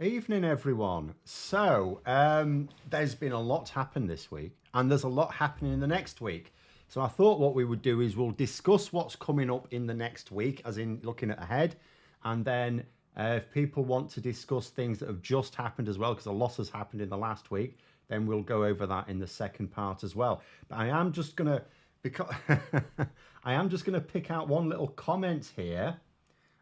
Evening, everyone. There's been a lot happen this week, and there's a lot happening in the next week. So, I thought what we would do is we'll discuss what's coming up in the next week, as in looking at ahead, and then if people want to discuss things that have just happened as well, because a lot has happened in the last week, then we'll go over that in the second part as well. But I am just gonna because I am just gonna pick out one little comment here.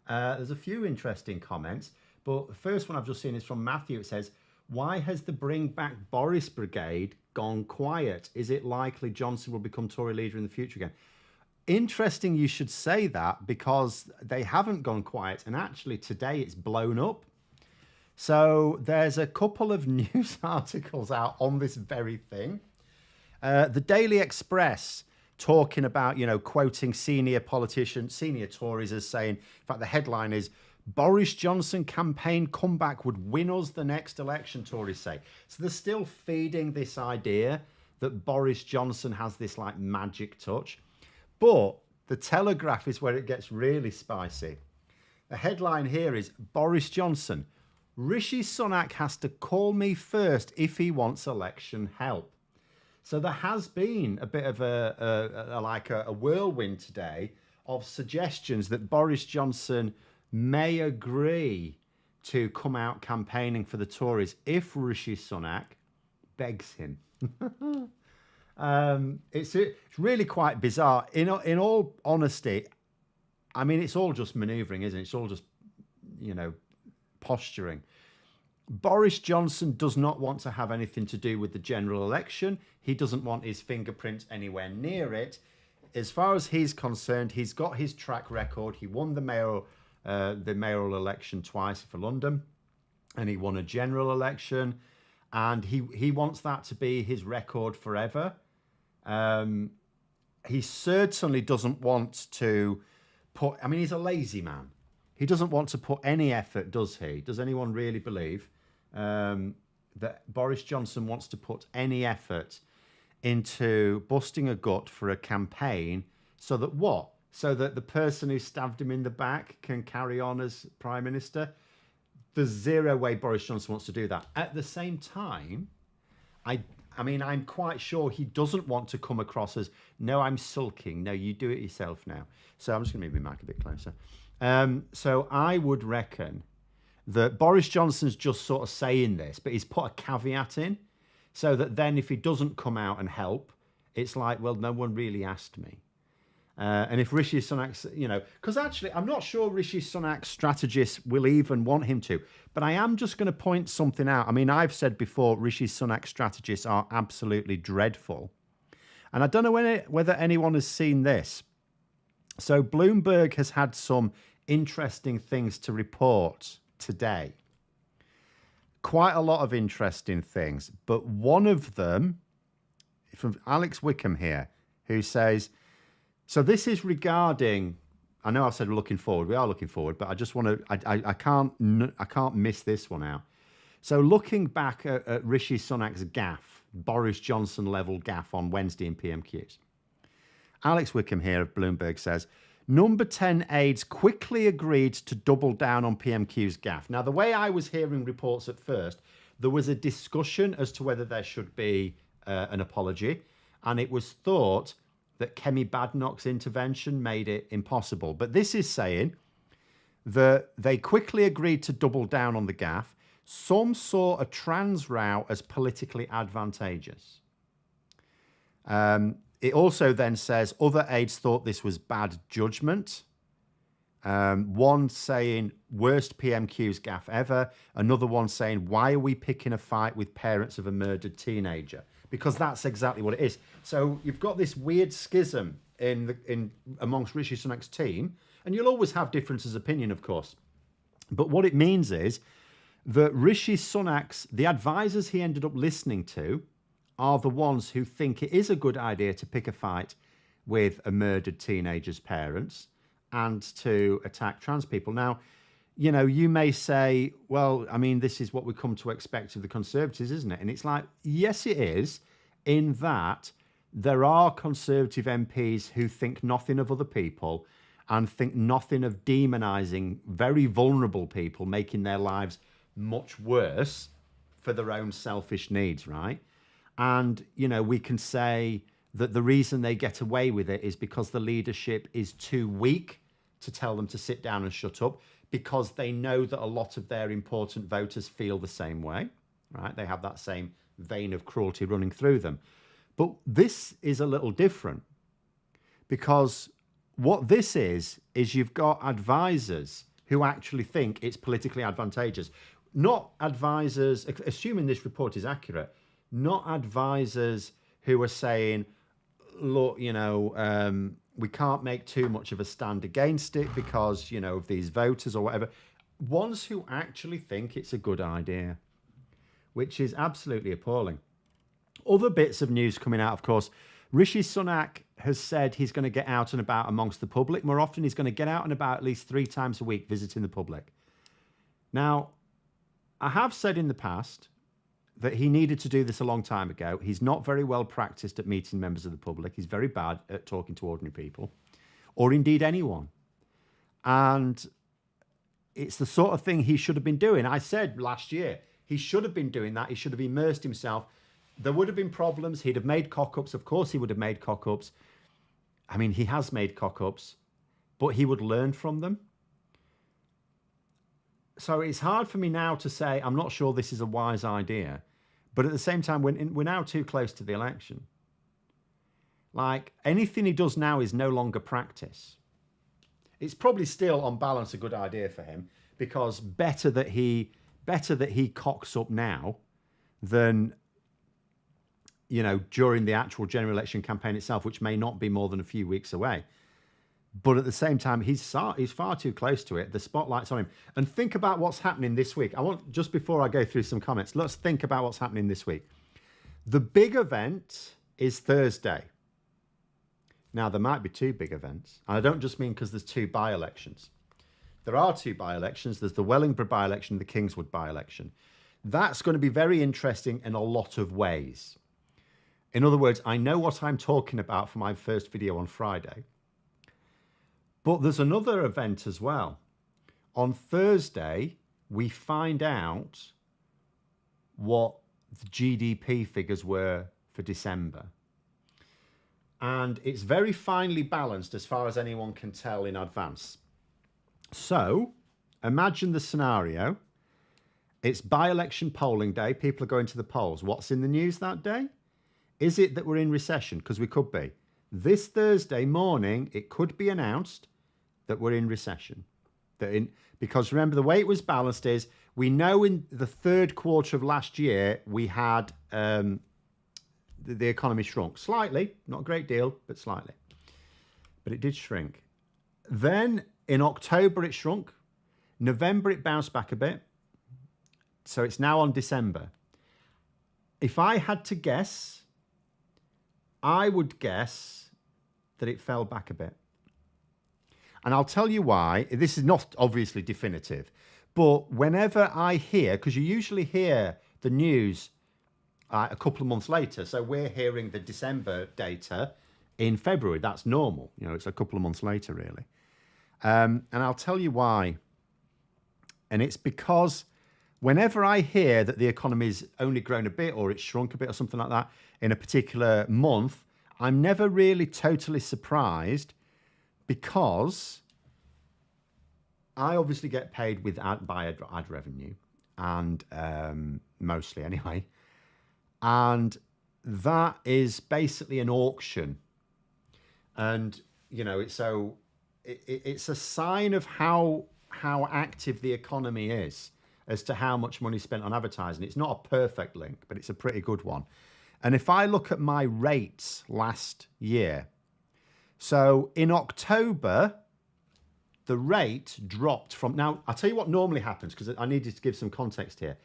There's a few interesting comments, but the first one I've just seen is from Matthew. It says, "Why has the Bring Back Boris Brigade gone quiet? Is it likely Johnson will become Tory leader in the future again?" Interesting you should say that, because they haven't gone quiet, and actually today it's blown up. So there's a couple of news articles out on this very thing. The Daily Express talking about, quoting senior politicians, senior Tories as saying, in fact, the headline is, "Boris Johnson campaign comeback would win us the next election," Tories say. So they're still feeding this idea that Boris Johnson has this like magic touch. But the Telegraph is where it gets really spicy. The headline here is, "Boris Johnson, Rishi Sunak has to call me first if he wants election help." So there has been a bit of a whirlwind today of suggestions that Boris Johnson may agree to come out campaigning for the Tories if Rishi Sunak begs him. It's really quite bizarre. In all honesty, I mean, it's all just manoeuvring, isn't it? It's all just, posturing. Boris Johnson does not want to have anything to do with the general election. He doesn't want his fingerprints anywhere near it. As far as he's concerned, he's got his track record. He won the mayoral election twice for London, and he won a general election, and he wants that to be his record forever. He certainly doesn't want to he's a lazy man. He doesn't want to put any effort, does he? Does anyone really believe that Boris Johnson wants to put any effort into busting a gut for a campaign so that what? So that the person who stabbed him in the back can carry on as Prime Minister? There's zero way Boris Johnson wants to do that. At the same time, I'm quite sure he doesn't want to come across as, "No, I'm sulking. No, you do it yourself now." So I'm just going to move my mic a bit closer. So I would reckon that Boris Johnson's just sort of saying this, but he's put a caveat in so that then if he doesn't come out and help, it's like, well, no one really asked me. And if Rishi Sunak's, because actually I'm not sure Rishi Sunak's strategists will even want him to, but I am just going to point something out. I mean, I've said before, Rishi Sunak's strategists are absolutely dreadful. And I don't know whether anyone has seen this. So Bloomberg has had some interesting things to report today. Quite a lot of interesting things. But one of them, from Alex Wickham here, who says, so this is regarding, I know I said we're looking forward. We are looking forward, but I just want to, I can't miss this one out. So looking back at Rishi Sunak's gaffe, Boris Johnson level gaffe on Wednesday in PMQs. Alex Wickham here of Bloomberg says, "Number 10 aides quickly agreed to double down on PMQ's gaffe." Now, the way I was hearing reports at first, there was a discussion as to whether there should be an apology, and it was thought that Kemi Badenoch's intervention made it impossible. But this is saying that they quickly agreed to double down on the gaffe. Some saw a trans row as politically advantageous. It also then says other aides thought this was bad judgment. One saying, "Worst PMQ's gaffe ever." Another one saying, "Why are we picking a fight with parents of a murdered teenager?" Because that's exactly what it is. So you've got this weird schism in amongst Rishi Sunak's team, and you'll always have differences of opinion, of course. But what it means is that Rishi Sunak's, the advisors he ended up listening to, are the ones who think it is a good idea to pick a fight with a murdered teenager's parents and to attack trans people. Now, you may say, well, I mean, this is what we come to expect of the Conservatives, isn't it? And it's like, yes, it is, in that there are Conservative MPs who think nothing of other people and think nothing of demonising very vulnerable people, making their lives much worse for their own selfish needs, right? And, we can say that the reason they get away with it is because the leadership is too weak to tell them to sit down and shut up, because they know that a lot of their important voters feel the same way, right? They have that same vein of cruelty running through them. But this is a little different, because what this is you've got advisors who actually think it's politically advantageous. Not advisors, assuming this report is accurate, not advisors who are saying, look, we can't make too much of a stand against it because, of these voters or whatever. Ones who actually think it's a good idea, which is absolutely appalling. Other bits of news coming out, of course, Rishi Sunak has said he's going to get out and about amongst the public. More often, he's going to get out and about at least 3 times a week visiting the public. Now, I have said in the past that he needed to do this a long time ago. He's not very well practiced at meeting members of the public. He's very bad at talking to ordinary people, or indeed anyone. And it's the sort of thing he should have been doing. I said last year, he should have been doing that. He should have immersed himself. There would have been problems. He'd have made cock-ups. Of course he would have made cock-ups. I mean, he has made cock-ups, but he would learn from them. So it's hard for me now to say, I'm not sure this is a wise idea. But at the same time, we're now too close to the election. Like, anything he does now is no longer practice. It's probably still, on balance, a good idea for him, because better that he cocks up now than, during the actual general election campaign itself, which may not be more than a few weeks away. But at the same time, he's far too close to it. The spotlight's on him. And think about what's happening this week. Just before I go through some comments, let's think about what's happening this week. The big event is Thursday. Now, there might be 2 big events. And I don't just mean because there's 2 by-elections. There are 2 by-elections. There's the Wellingborough by-election and the Kingswood by-election. That's going to be very interesting in a lot of ways. In other words, I know what I'm talking about for my first video on Friday. But there's another event as well. On Thursday, we find out what the GDP figures were for December. And it's very finely balanced as far as anyone can tell in advance. So, imagine the scenario. It's by-election polling day. People are going to the polls. What's in the news that day? Is it that we're in recession? Because we could be. This Thursday morning, it could be announced that we're in recession. Because remember, the way it was balanced is, we know in the 3rd quarter of last year, we had the economy shrunk. Slightly, not a great deal, but slightly. But it did shrink. Then in October, it shrunk. November, it bounced back a bit. So it's now on December. If I had to guess, I would guess that it fell back a bit. And I'll tell you why. This is not obviously definitive, but whenever I hear, because you usually hear the news a couple of months later, so we're hearing the December data in February. That's normal. It's a couple of months later, really. And I'll tell you why. And it's because whenever I hear that the economy's only grown a bit, or it's shrunk a bit, or something like that in a particular month, I'm never really totally surprised, because I obviously get paid with ad revenue, and mostly anyway. And that is basically an auction. And, it's a sign of how active the economy is as to how much money is spent on advertising. It's not a perfect link, but it's a pretty good one. And if I look at my rates last year, so in October, the rate dropped from... Now, I'll tell you what normally happens, because I needed to give some context here.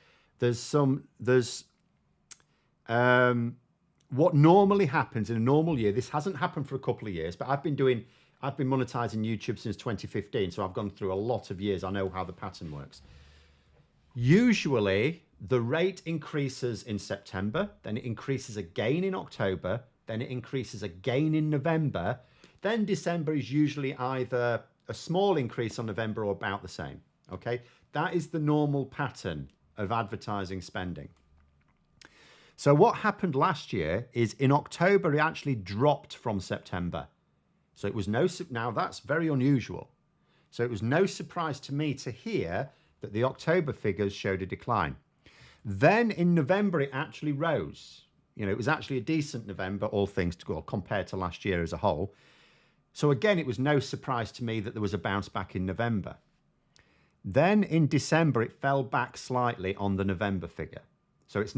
What normally happens in a normal year, this hasn't happened for a couple of years, but I've been monetizing YouTube since 2015, so I've gone through a lot of years. I know how the pattern works. Usually, the rate increases in September, then it increases again in October, then it increases again in November. Then December is usually either a small increase on November or about the same. Okay, that is the normal pattern of advertising spending. So what happened last year is in October, it actually dropped from September. So it was now that's very unusual. So it was no surprise to me to hear that the October figures showed a decline. Then in November, it actually rose. It was actually a decent November, all things to go, compared to last year as a whole. So again, it was no surprise to me that there was a bounce back in November. Then in December, it fell back slightly on the November figure. So it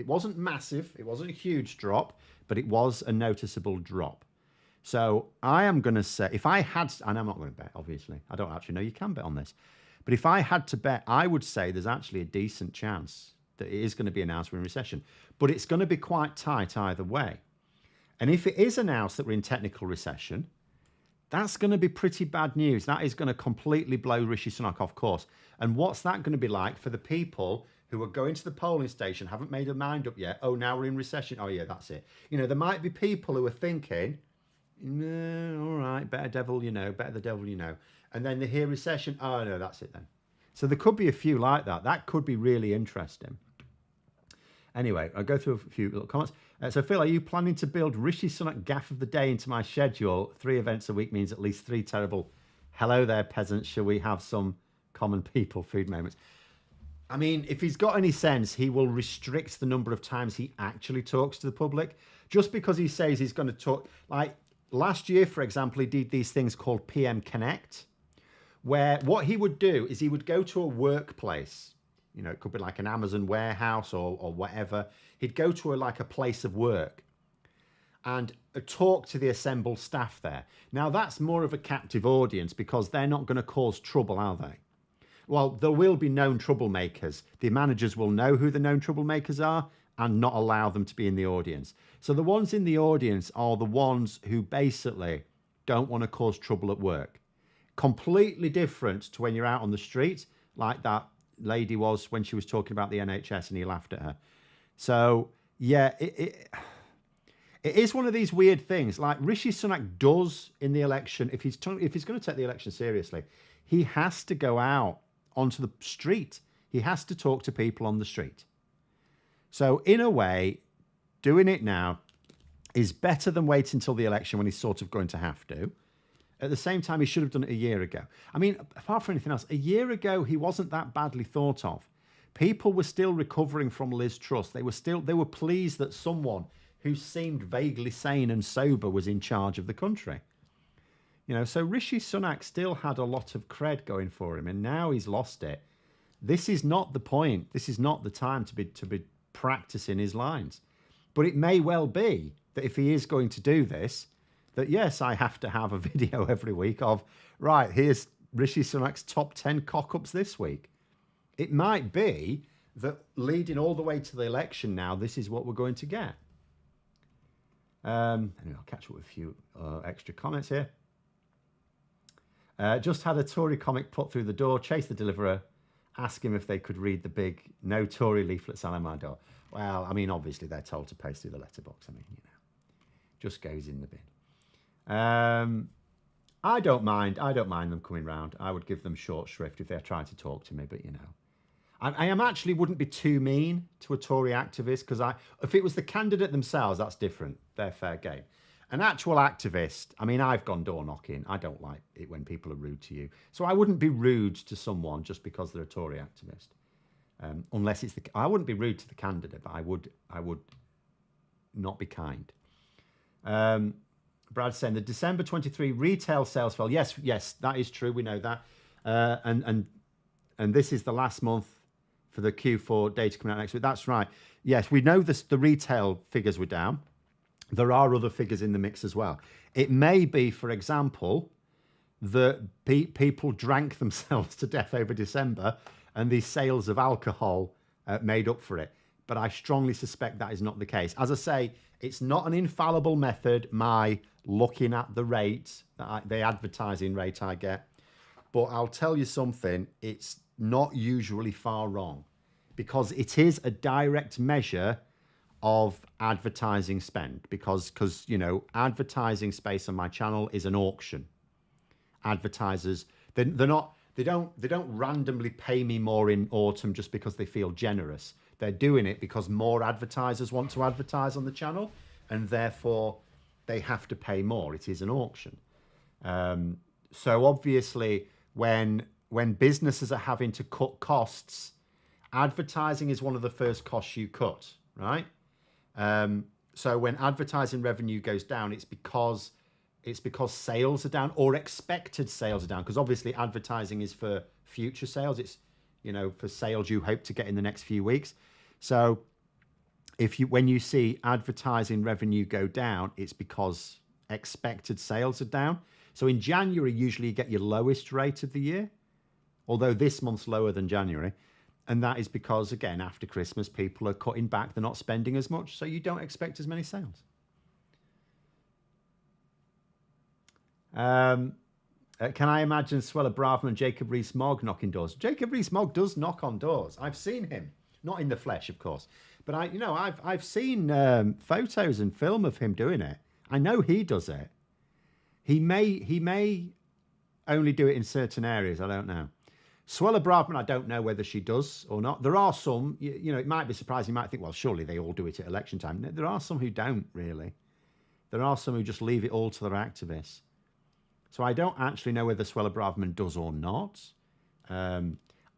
wasn't massive, it wasn't a huge drop, but it was a noticeable drop. So I am going to say, if I had, and I'm not going to bet, obviously, I don't actually know you can bet on this, but if I had to bet, I would say there's actually a decent chance that it is going to be announced we're in recession, but it's going to be quite tight either way. And if it is announced that we're in technical recession, that's going to be pretty bad news. That is going to completely blow Rishi Sunak off course. And what's that going to be like for the people who are going to the polling station, haven't made their mind up yet? Oh, now we're in recession. Oh, yeah, that's it. There might be people who are thinking, all right, better the devil you know. And then they hear recession. Oh, no, that's it then. So there could be a few like that. That could be really interesting. Anyway, I'll go through a few little comments. So, Phil, are you planning to build Rishi Sunak gaff of the day into my schedule? 3 events a week means at least 3 terrible hello there, peasants. Shall we have some common people food moments? I mean, if he's got any sense, he will restrict the number of times he actually talks to the public. Just because he says he's going to talk, like last year, for example, he did these things called PM Connect, where what he would do is he would go to a workplace. It could be like an Amazon warehouse or whatever. He'd go to a place of work and talk to the assembled staff there. Now, that's more of a captive audience because they're not going to cause trouble, are they? Well, there will be known troublemakers. The managers will know who the known troublemakers are and not allow them to be in the audience. So the ones in the audience are the ones who basically don't want to cause trouble at work. Completely different to when you're out on the street, like that lady was when she was talking about the NHS and he laughed at her. So yeah, it is one of these weird things. Like Rishi Sunak does in the election, if he's going to take the election seriously, he has to go out onto the street. He has to talk to people on the street. So in a way, doing it now is better than waiting until the election when he's sort of going to have to. At the same time, he should have done it a year ago. I mean, apart from anything else, a year ago, he wasn't that badly thought of. People were still recovering from Liz Truss. They were pleased that someone who seemed vaguely sane and sober was in charge of the country. So Rishi Sunak still had a lot of cred going for him, and now he's lost it. This is not the point. This is not the time to be practicing his lines. But it may well be that if he is going to do this, that yes, I have to have a video every week of, right, here's Rishi Sunak's top 10 cock-ups this week. It might be that leading all the way to the election now, this is what we're going to get. Anyway, I'll catch up with a few extra comments here. Just had a Tory comic put through the door, chase the deliverer, ask him if they could read the big no Tory leaflets on my door. Well, I mean, obviously they're told to post through the letterbox. I mean, just goes in the bin. I don't mind them coming round. I would give them short shrift if they're trying to talk to me, but I am actually wouldn't be too mean to a Tory activist because if it was the candidate themselves, that's different. They're fair game. An actual activist, I mean, I've gone door knocking. I don't like it when people are rude to you. So I wouldn't be rude to someone just because they're a Tory activist. Unless I wouldn't be rude to the candidate, but I would not be kind. Brad saying the December 23 retail sales fell. Yes, that is true. We know that. And this is the last month for the Q4 data coming out next week. That's right. Yes, we know this. The retail figures were down. There are other figures in the mix as well. It may be, for example, that people drank themselves to death over December and the sales of alcohol made up for it. But I strongly suspect that is not the case. As I say, it's not an infallible method, my looking at the rate, the advertising rate I get. But I'll tell you something, it's not usually far wrong because it is a direct measure of advertising spend because advertising space on my channel is an auction. Advertisers, they're They don't randomly pay me more in autumn just because they feel generous. They're doing it because more advertisers want to advertise on the channel, and therefore they have to pay more. It is an auction. So obviously, when businesses are having to cut costs, advertising is one of the first costs you cut, right? So when advertising revenue goes down, it's because sales are down, or expected sales are down, because obviously advertising is for future sales. It's, for sales you hope to get in the next few weeks. So when you see advertising revenue go down, it's because expected sales are down. So in January, usually you get your lowest rate of the year, although this month's lower than January. And that is because, again, after Christmas, people are cutting back. They're not spending as much. So you don't expect as many sales. Can I imagine Suella Braverman and Jacob Rees-Mogg knocking doors? Jacob Rees-Mogg does knock on doors. I've seen him, not in the flesh, of course, but I've seen photos and film of him doing it. I know he does it. He may only do it in certain areas. I don't know. Suella Braverman, I don't know whether she does or not. There are some, it might be surprising. You might think, well, surely they all do it at election time. There are some who don't really. There are some who just leave it all to their activists. So I don't actually know whether Suella Braverman does or not.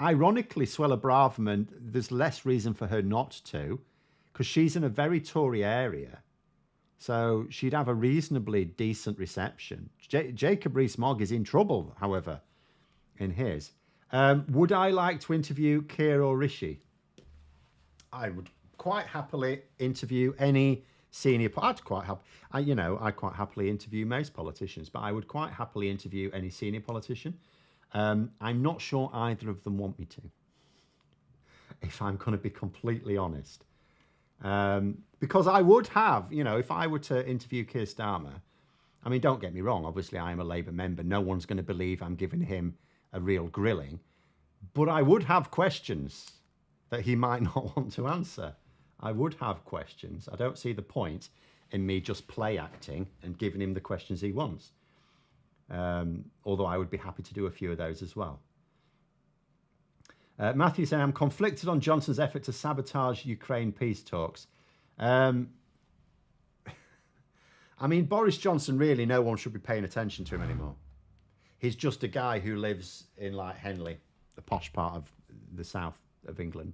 Ironically, Suella Braverman, there's less reason for her not to, because she's in a very Tory area. So she'd have a reasonably decent reception. Jacob Rees-Mogg is in trouble, however, in his. Would I like to interview Keir or Rishi? I would quite happily interview any senior. I'd quite happily interview most politicians, but I would quite happily interview any senior politician. I'm not sure either of them want me to, if I'm going to be completely honest. Because I would have, if I were to interview Keir Starmer, I mean, don't get me wrong, obviously I am a Labour member. No one's going to believe I'm giving him a real grilling. But I would have questions that he might not want to answer. I would have questions. I don't see the point in me just play acting and giving him the questions he wants. Although I would be happy to do a few of those as well. Matthew saying, I'm conflicted on Johnson's effort to sabotage Ukraine peace talks. I mean, Boris Johnson, really, no one should be paying attention to him anymore. He's just a guy who lives in, like, Henley, the posh part of the south of England.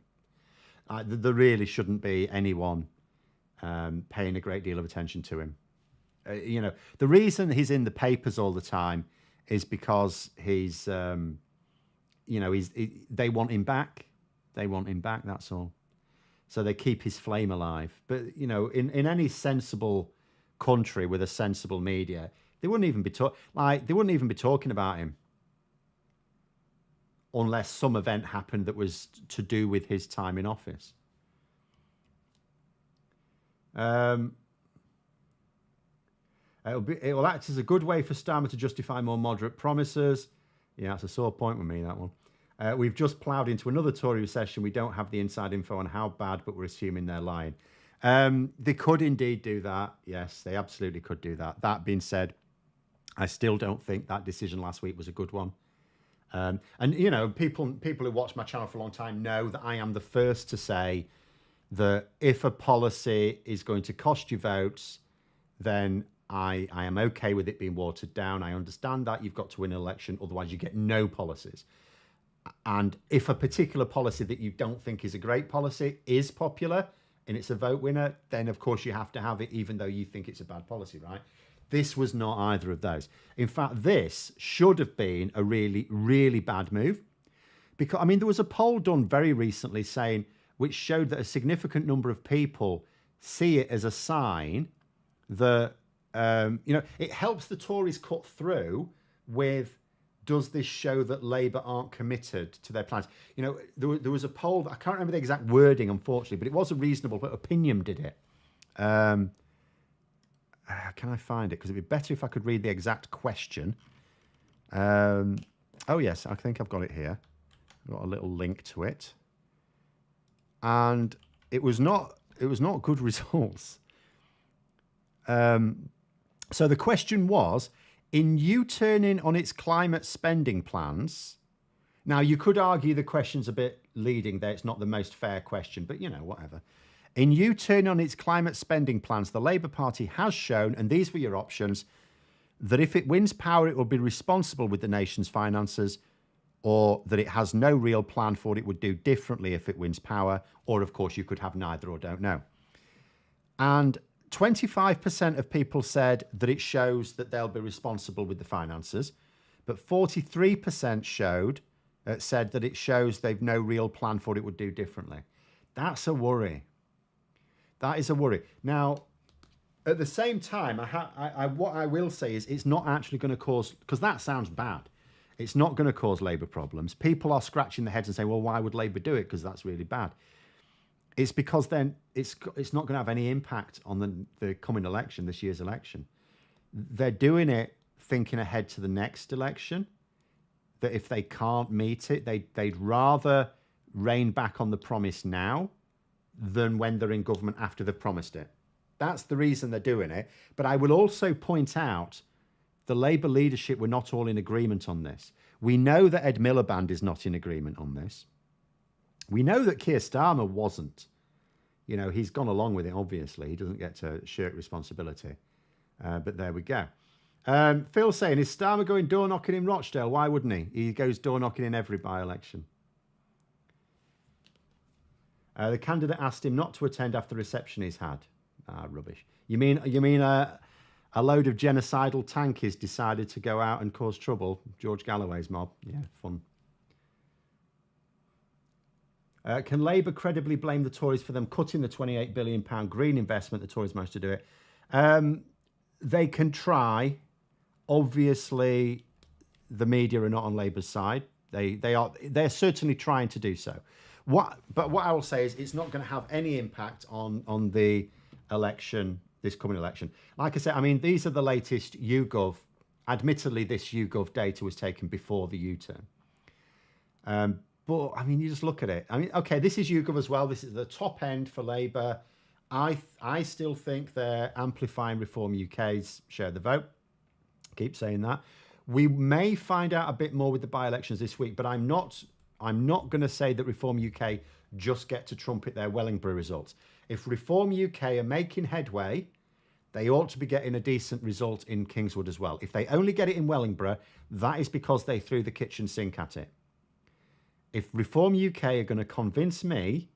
There really shouldn't be anyone paying a great deal of attention to him. The reason he's in the papers all the time is because he's, they want him back. They want him back, that's all. So they keep his flame alive. But, in any sensible country with a sensible media, they wouldn't even be talking about him unless some event happened that was to do with his time in office. It will act as a good way for Starmer to justify more moderate promises. Yeah, that's a sore point with me, that one. We've just ploughed into another Tory recession. We don't have the inside info on how bad, but we're assuming they're lying. They could indeed do that. Yes, they absolutely could do that. That being said, I still don't think that decision last week was a good one. And, people who watch my channel for a long time know that I am the first to say that if a policy is going to cost you votes, then I am okay with it being watered down. I understand that you've got to win an election, otherwise you get no policies. And if a particular policy that you don't think is a great policy is popular and it's a vote winner, then of course you have to have it, even though you think it's a bad policy, right? This was not either of those. In fact, this should have been a really, really bad move. Because, there was a poll done very recently which showed that a significant number of people see it as a sign that, it helps the Tories cut through with, does this show that Labour aren't committed to their plans? There was a poll, I can't remember the exact wording, unfortunately, but it was a reasonable, but Opinion did it. Can I find it? Because it'd be better if I could read the exact question. Oh, yes, I think I've got it here. I've got a little link to it. And it was not good results. So the question was, in U-turning on its climate spending plans, Now, you could argue the question's a bit leading there. It's not the most fair question, but whatever. In U-turn on its climate spending plans, the Labour Party has shown, and these were your options, that if it wins power, it will be responsible with the nation's finances, or that it has no real plan for what it would do differently if it wins power, or of course you could have neither or don't know. And 25% of people said that it shows that they'll be responsible with the finances, but 43% said that it shows they've no real plan for what it would do differently. That's a worry. That is a worry. Now, at the same time, what I will say is it's not actually going to cause, because that sounds bad. It's not going to cause Labour problems. People are scratching their heads and saying, well, why would Labour do it? Because that's really bad. It's because then it's not going to have any impact on the coming election, this year's election. They're doing it thinking ahead to the next election, that if they can't meet it, they'd rather rein back on the promise now than when they're in government after they've promised it. That's the reason they're doing it. But I will also point out the Labour leadership were not all in agreement on this. We know that Ed Miliband is not in agreement on this. We know that Keir Starmer wasn't. He's gone along with it, obviously. He doesn't get to shirk responsibility. But there we go. Phil saying, is Starmer going door knocking in Rochdale? Why wouldn't he? He goes door knocking in every by-election. The candidate asked him not to attend after the reception he's had. Rubbish. You mean a load of genocidal tankies decided to go out and cause trouble? George Galloway's mob. Yeah, fun. Can Labour credibly blame the Tories for them cutting the £28 billion green investment? The Tories managed to do it. They can try. Obviously, the media are not on Labour's side. They're certainly trying to do so. But what I will say is it's not going to have any impact on the election, this coming election. Like I said, these are the latest YouGov. Admittedly, this YouGov data was taken before the U-turn. But, you just look at it. Okay, this is YouGov as well. This is the top end for Labour. I still think they're amplifying Reform UK's share of the vote. Keep saying that. We may find out a bit more with the by-elections this week, but I'm not going to say that Reform UK just get to trumpet their Wellingborough results. If Reform UK are making headway, they ought to be getting a decent result in Kingswood as well. If they only get it in Wellingborough, that is because they threw the kitchen sink at it. If Reform UK are going to convince me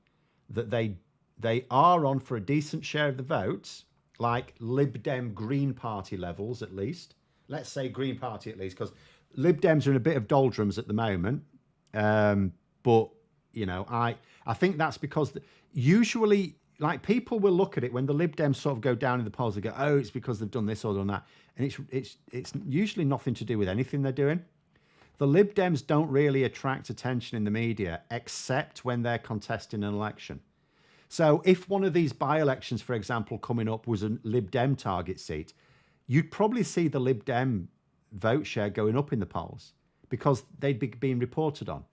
that they are on for a decent share of the votes, like Lib Dem Green Party levels at least, let's say Green Party at least, because Lib Dems are in a bit of doldrums at the moment. But, I think that's because usually, people will look at it when the Lib Dems sort of go down in the polls and go, oh, it's because they've done this or done that. And it's usually nothing to do with anything they're doing. The Lib Dems don't really attract attention in the media, except when they're contesting an election. So if one of these by-elections, for example, coming up was a Lib Dem target seat, you'd probably see the Lib Dem vote share going up in the polls because they'd be being reported on.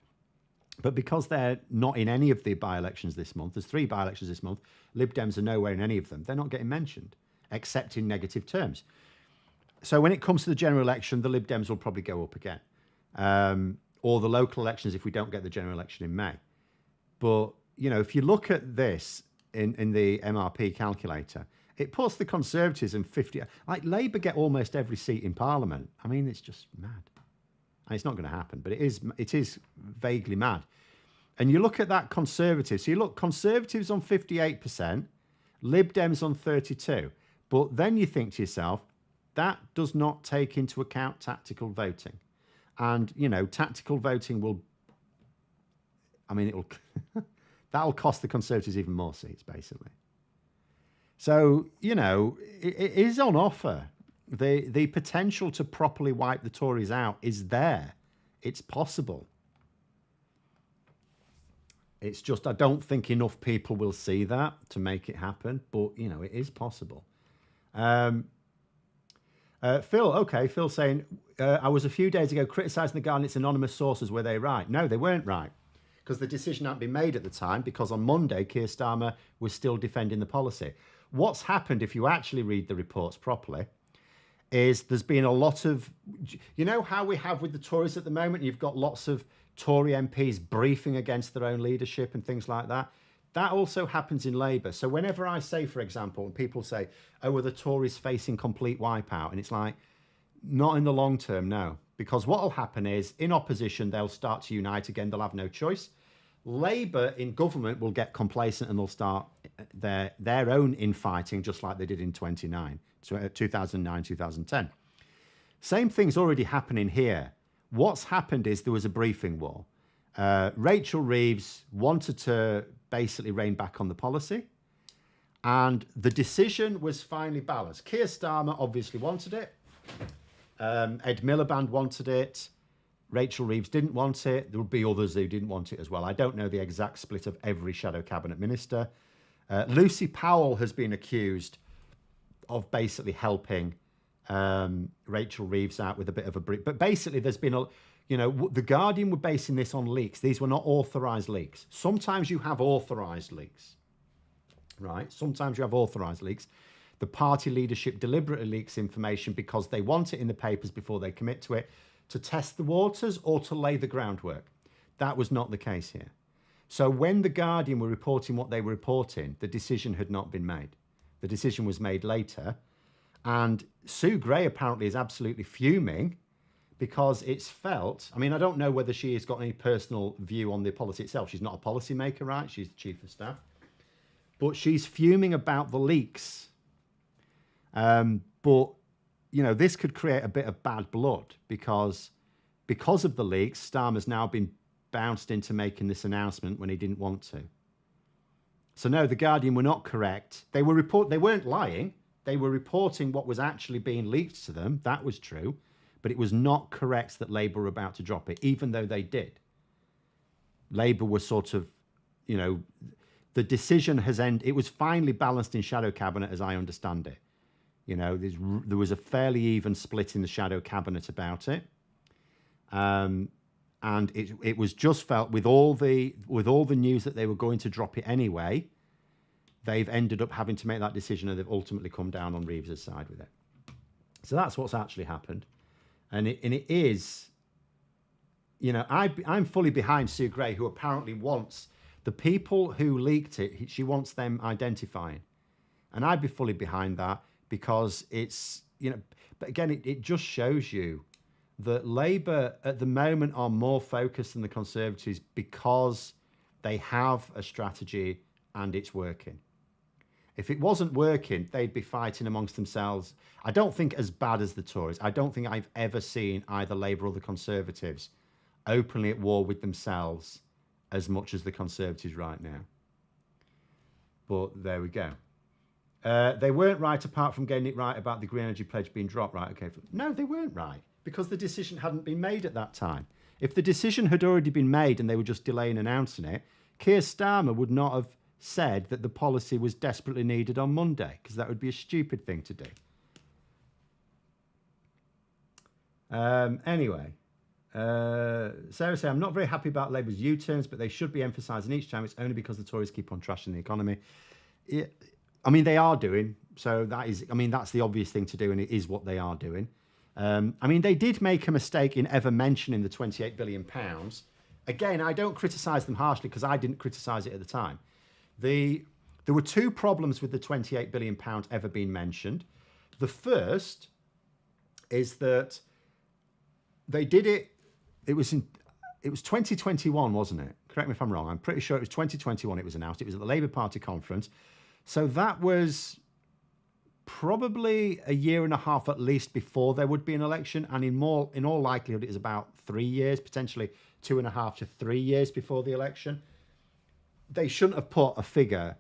But because they're not in any of the by-elections this month, there's 3 by-elections this month, Lib Dems are nowhere in any of them. They're not getting mentioned, except in negative terms. So when it comes to the general election, the Lib Dems will probably go up again. Or the local elections if we don't get the general election in May. But, if you look at this in the MRP calculator, it puts the Conservatives in 50. Labour get almost every seat in Parliament. It's just mad. And it's not going to happen, but it is vaguely mad. And you look at that Conservatives. So you look, Conservatives on 58%, Lib Dems on 32%. But then you think to yourself, that does not take into account tactical voting. And, tactical voting will, that'll cost the Conservatives even more seats, basically. So, it is on offer. The potential to properly wipe the Tories out is there. It's possible. It's just, I don't think enough people will see that to make it happen, but, it is possible. Phil saying, I was a few days ago criticising the Garnet's anonymous sources. Were they right? No, they weren't right, because the decision hadn't been made at the time, because on Monday, Keir Starmer was still defending the policy. What's happened, if you actually read the reports properly, is there's been a lot of, you know how we have with the Tories at the moment, you've got lots of Tory MPs briefing against their own leadership and things like that. That also happens in Labour. So whenever I say, for example, and people say, oh, are the Tories facing complete wipeout? And it's like, not in the long term, no. Because what will happen is, in opposition, they'll start to unite again. They'll have no choice. Labour in government will get complacent and they'll start their own infighting, just like they did in 2009, 2010. Same thing's already happening here. What's happened is there was a briefing war. Rachel Reeves wanted to basically rein back on the policy, and the decision was finally balanced. Keir Starmer obviously wanted it. Ed Miliband wanted it. Rachel Reeves didn't want it. There would be others who didn't want it as well. I don't know the exact split of every shadow cabinet minister. Lucy Powell has been accused of basically helping Rachel Reeves out with a bit of a brief. But basically, there's been the Guardian were basing this on leaks. These were not authorised leaks. Sometimes you have authorised leaks, right? Sometimes you have authorised leaks. The party leadership deliberately leaks information because they want it in the papers before they commit to it, to test the waters or to lay the groundwork. That was not the case here. So when the Guardian were reporting what they were reporting, the decision had not been made. The decision was made later. And Sue Gray apparently is absolutely fuming because it's felt, I mean, I don't know whether she has got any personal view on the policy itself. She's not a policy maker, right? She's the chief of staff. But she's fuming about the leaks. But, this could create a bit of bad blood because of the leaks, Starmer's now been bounced into making this announcement when he didn't want to. So no, the Guardian were not correct. They weren't lying. They were reporting what was actually being leaked to them. That was true. But it was not correct that Labour were about to drop it, even though they did. Labour was sort of, the decision has ended. It was finally balanced in shadow cabinet, as I understand it. There was a fairly even split in the shadow cabinet about it. And it was just felt with all the news that they were going to drop it anyway, they've ended up having to make that decision, and they've ultimately come down on Reeves's side with it. So that's what's actually happened. And it is, I'm fully behind Sue Gray, who apparently wants the people who leaked it, she wants them identifying. And I'd be fully behind that because it's, but again, it just shows you that Labour at the moment are more focused than the Conservatives because they have a strategy and it's working. If it wasn't working, they'd be fighting amongst themselves. I don't think as bad as the Tories. I don't think I've ever seen either Labour or the Conservatives openly at war with themselves as much as the Conservatives right now. But there we go. They weren't right apart from getting it right about the green energy pledge being dropped, right? Okay. No, they weren't right because the decision hadn't been made at that time. If the decision had already been made and they were just delaying announcing it, Keir Starmer would not have said that the policy was desperately needed on Monday, because that would be a stupid thing to do. Anyway, Sarah said, I'm not very happy about Labour's U-turns, but they should be emphasising each time it's only because the Tories keep on trashing the economy. They are doing, so that's the obvious thing to do, and it is what they are doing. They did make a mistake in ever mentioning the £28 billion. Again, I don't criticise them harshly because I didn't criticise it at the time. There were two problems with the £28 billion ever being mentioned. The first is that they did it. It was 2021, wasn't it? Correct me if I'm wrong. I'm pretty sure it was 2021 it was announced. It was at the Labour Party conference. So that was probably a year and a half at least before there would be an election. And in all likelihood, it was about 3 years, potentially 2.5 to 3 years before the election. They shouldn't have put a figure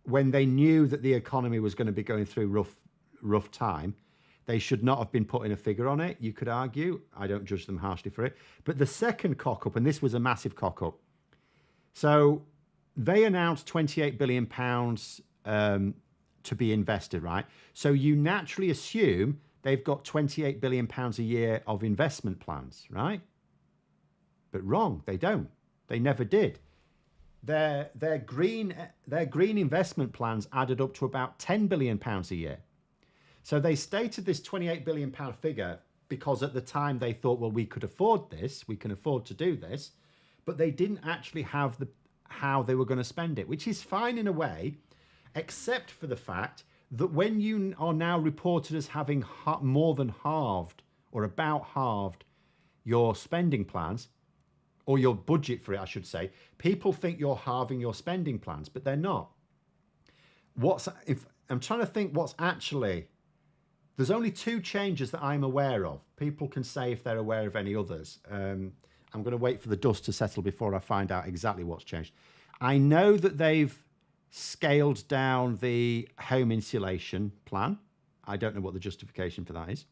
when they knew that the economy was going to be going through rough time. They should not have been putting a figure on it, you could argue. I don't judge them harshly for it. But the second cock-up, and this was a massive cock-up. So they announced £28 billion to be invested, right? So you naturally assume they've got £28 billion a year of investment plans, right? But wrong, they don't. They never did. Their green investment plans added up to about £10 billion a year. So they stated this £28 billion figure because at the time they thought, well, we could afford this, we can afford to do this, but they didn't actually have how they were going to spend it, which is fine in a way, except for the fact that when you are now reported as having more than halved or about halved your spending plans, or your budget for it, I should say, people think you're halving your spending plans, but they're not. If I'm trying to think what's actually, there's only two changes that I'm aware of. People can say if they're aware of any others. I'm going to wait for the dust to settle before I find out exactly what's changed. I know that they've scaled down the home insulation plan. I don't know what the justification for that is.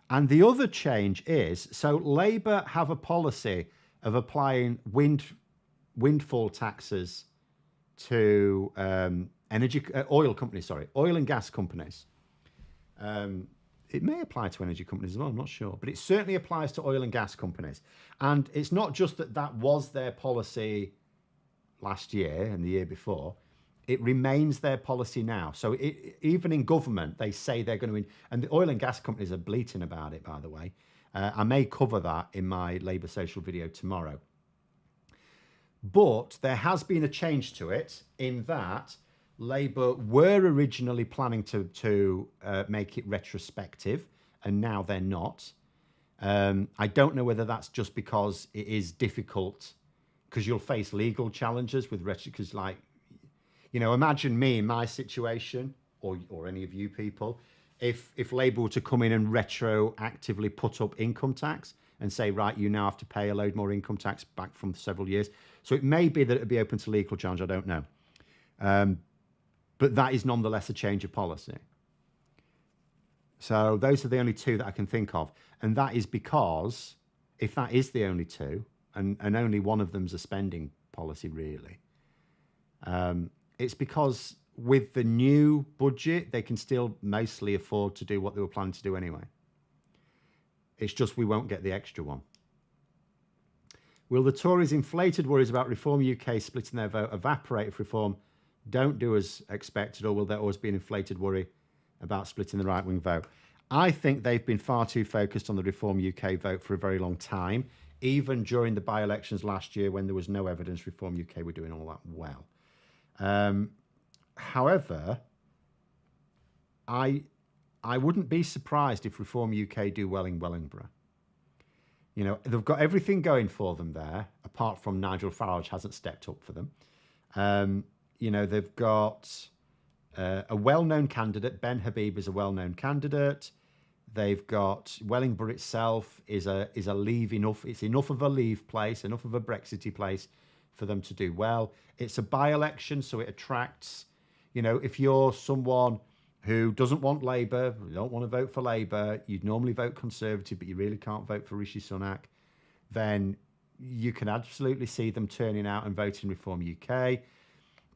And the other change is, so Labour have a policy of applying windfall taxes to oil and gas companies. It may apply to energy companies as well, I'm not sure, but it certainly applies to oil and gas companies. And it's not just that was their policy last year and the year before, it remains their policy now. So even in government, they say they're going to, and the oil and gas companies are bleating about it, by the way. I may cover that in my Labour Social video tomorrow. But there has been a change to it in that Labour were originally planning to make it retrospective, and now they're not. I don't know whether that's just because it is difficult, because you'll face legal challenges with because, like, you know, imagine me in my situation, or any of you people, if Labour were to come in and retroactively put up income tax and say, right, you now have to pay a load more income tax back from several years. So it may be that it'd be open to legal challenge, I don't know. But that is nonetheless a change of policy. So those are the only two that I can think of. And that is because, if that is the only two, and only one of them's a spending policy really, it's because with the new budget, they can still mostly afford to do what they were planning to do anyway. It's just we won't get the extra one. Will the Tories' inflated worries about Reform UK splitting their vote evaporate if Reform don't do as expected, or will there always be an inflated worry about splitting the right-wing vote? I think they've been far too focused on the Reform UK vote for a very long time, even during the by-elections last year when there was no evidence Reform UK were doing all that well. However, I wouldn't be surprised if Reform UK do well in Wellingborough. You know, they've got everything going for them there, apart from Nigel Farage hasn't stepped up for them. You know, they've got a well-known candidate. Ben Habib is a well-known candidate. They've got Wellingborough itself is a leave enough. It's enough of a leave place, enough of a Brexity place for them to do well. It's a by-election, so it attracts, you know, if you're someone who doesn't want Labour, you don't want to vote for Labour, you'd normally vote Conservative, but you really can't vote for Rishi Sunak, then you can absolutely see them turning out and voting Reform UK.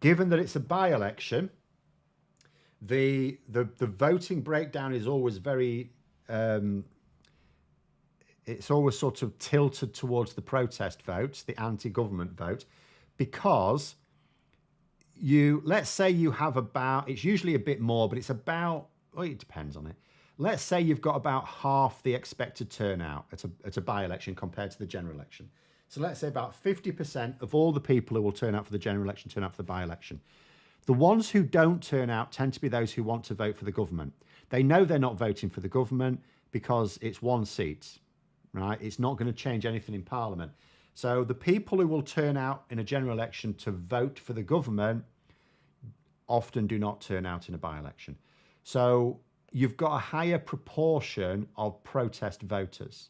Given that it's a by-election, the voting breakdown is always very, it's always sort of tilted towards the protest vote, the anti-government vote, because let's say you have about, it's usually a bit more, but it's about, well, it depends on it. Let's say you've got about half the expected turnout at a by-election compared to the general election. So let's say about 50% of all the people who will turn out for the general election turn out for the by-election. The ones who don't turn out tend to be those who want to vote for the government. They know they're not voting for the government because it's one seat, right? It's not going to change anything in Parliament. So the people who will turn out in a general election to vote for the government often do not turn out in a by-election. So you've got a higher proportion of protest voters.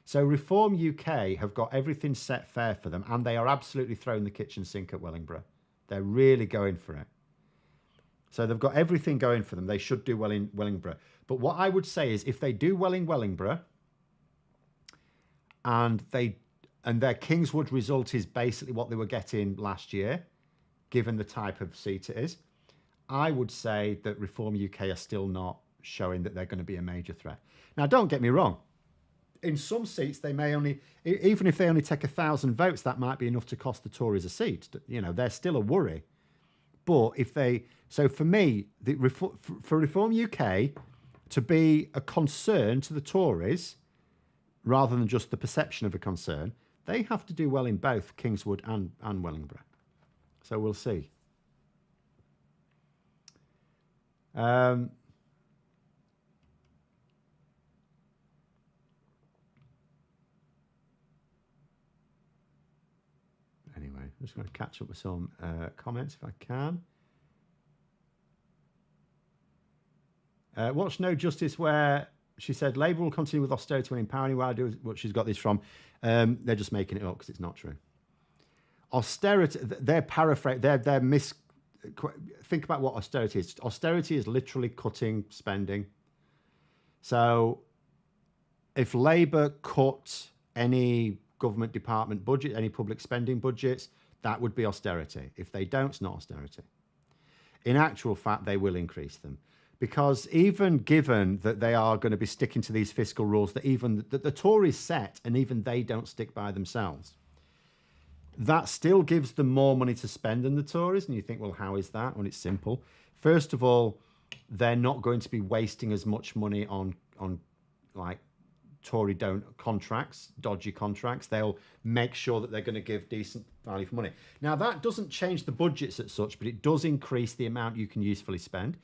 So Reform UK have got everything set fair for them, and they are absolutely throwing the kitchen sink at Wellingborough. They're really going for it. So they've got everything going for them. They should do well in Wellingborough. But what I would say is if they do well in Wellingborough and their Kingswood result is basically what they were getting last year, given the type of seat it is, I would say that Reform UK are still not showing that they're going to be a major threat. Now, don't get me wrong. In some seats, they may only, even if they only take 1,000 votes, that might be enough to cost the Tories a seat. You know, they're still a worry. But if they So for me, for Reform UK to be a concern to the Tories, rather than just the perception of a concern, they have to do well in both Kingswood and Wellingborough. So we'll see. Anyway, I'm just going to catch up with some comments if I can. Watch No Justice, where she said Labour will continue with austerity when empowering. Where I do what she's got this from. They're just making it up because it's not true. Austerity, they're paraphrasing, they're think about what austerity is. Austerity is literally cutting spending. So if Labour cut any government department budget, any public spending budgets, that would be austerity. If they don't, it's not austerity. In actual fact, they will increase them. Because even given that they are going to be sticking to these fiscal rules that even that the Tories set, and even they don't stick by themselves, that still gives them more money to spend than the Tories. And you think, well, how is that? Well, it's simple. First of all, they're not going to be wasting as much money on like Tory contracts, dodgy contracts. They'll make sure that they're going to give decent value for money. Now, that doesn't change the budgets as such, but it does increase the amount you can usefully spend.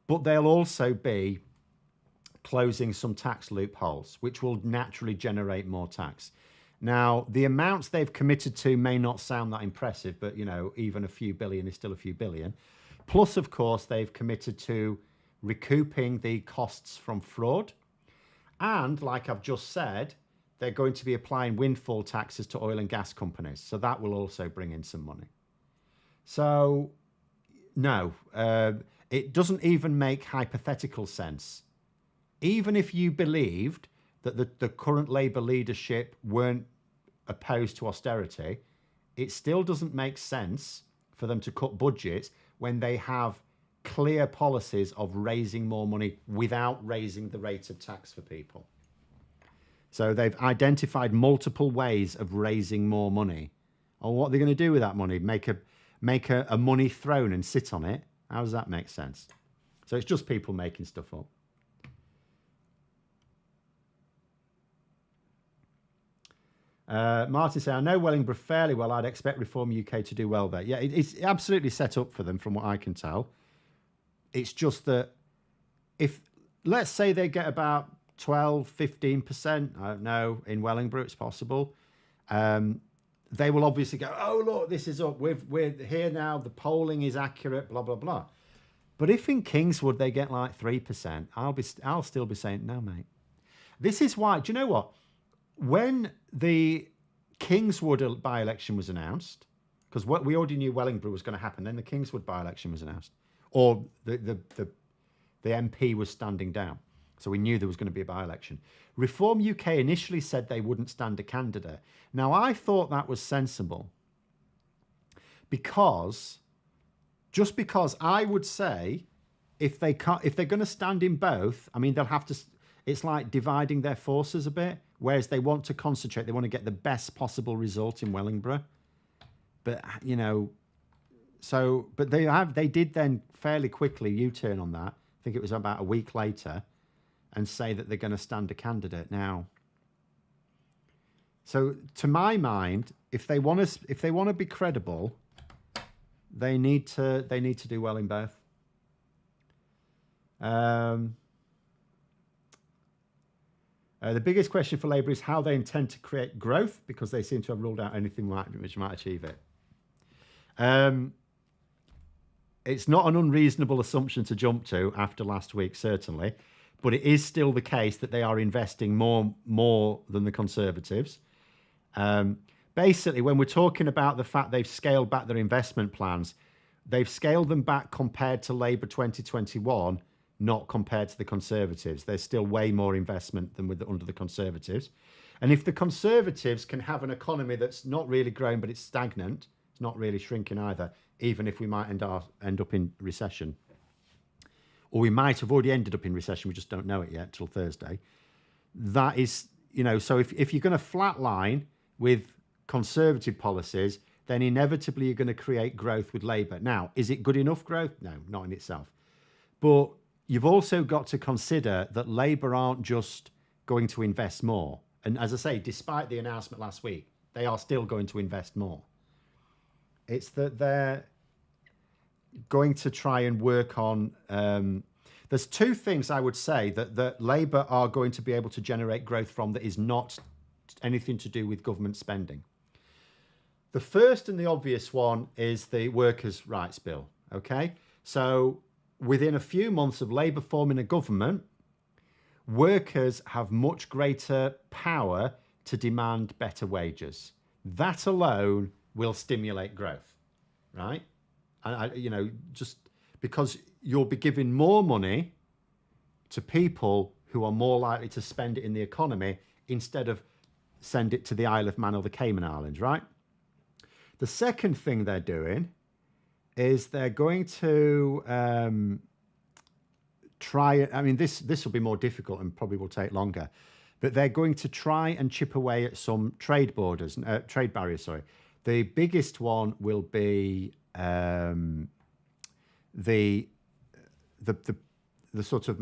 But they'll also be closing some tax loopholes, which will naturally generate more tax. Now, the amounts they've committed to may not sound that impressive, but, you know, even a few billion is still a few billion. Plus, of course, they've committed to recouping the costs from fraud. And, like I've just said, they're going to be applying windfall taxes to oil and gas companies. So that will also bring in some money. So, no, it doesn't even make hypothetical sense. Even if you believed that the current Labour leadership weren't opposed to austerity, it still doesn't make sense for them to cut budgets when they have clear policies of raising more money without raising the rate of tax for people. So they've identified multiple ways of raising more money. Or what are they going to do with that money? Make a money throne and sit on it? How does that make sense? So it's just people making stuff up. Martin said, I know Wellingborough fairly well. I'd expect Reform UK to do well there. Yeah, it's absolutely set up for them from what I can tell. It's just that if, let's say they get about 12, 15%, I don't know, in Wellingborough, it's possible. They will obviously go, oh, look, this is up. We're here now. The polling is accurate, blah, blah, blah. But if in Kingswood they get like 3%, I'll still be saying, no, mate. This is why, do you know what? When the Kingswood by-election was announced, because we already knew Wellingborough was going to happen, then the Kingswood by-election was announced, or the MP was standing down. So we knew there was going to be a by-election. Reform UK initially said they wouldn't stand a candidate. Now, I thought that was sensible because I would say if they're going to stand in both, I mean, they'll have to, it's like dividing their forces a bit, whereas they want to concentrate, they want to get the best possible result in Wellingborough. But, you know, so, but they did then fairly quickly U-turn on that. I think it was about a week later, and say that they're going to stand a candidate now. So, to my mind, if they want to be credible, they need to do well in both. The biggest question for Labour is how they intend to create growth, because they seem to have ruled out anything which might achieve it. It's not an unreasonable assumption to jump to after last week, certainly. But it is still the case that they are investing more than the Conservatives. Basically, when we're talking about the fact they've scaled back their investment plans, they've scaled them back compared to Labour 2021, not compared to the Conservatives. There's still way more investment than under the Conservatives. And if the Conservatives can have an economy that's not really growing, but it's stagnant, it's not really shrinking either, even if we might end up in recession, or we might have already ended up in recession, we just don't know it yet till Thursday. That is, you know, so if you're going to flatline with Conservative policies, then inevitably you're going to create growth with Labour. Now, is it good enough growth? No, not in itself. But you've also got to consider that Labour aren't just going to invest more. And as I say, despite the announcement last week, they are still going to invest more. It's that they're going to try and work on... there's two things I would say that Labour are going to be able to generate growth from that is not anything to do with government spending. The first and the obvious one is the Workers' Rights Bill, okay? So within a few months of Labour forming a government, workers have much greater power to demand better wages. That alone will stimulate growth, right? And just because you'll be giving more money to people who are more likely to spend it in the economy instead of send it to the Isle of Man or the Cayman Islands, right? The second thing they're doing is they're going to try... I mean, this will be more difficult and probably will take longer, but they're going to try and chip away at some trade barriers, sorry. The biggest one will be the sort of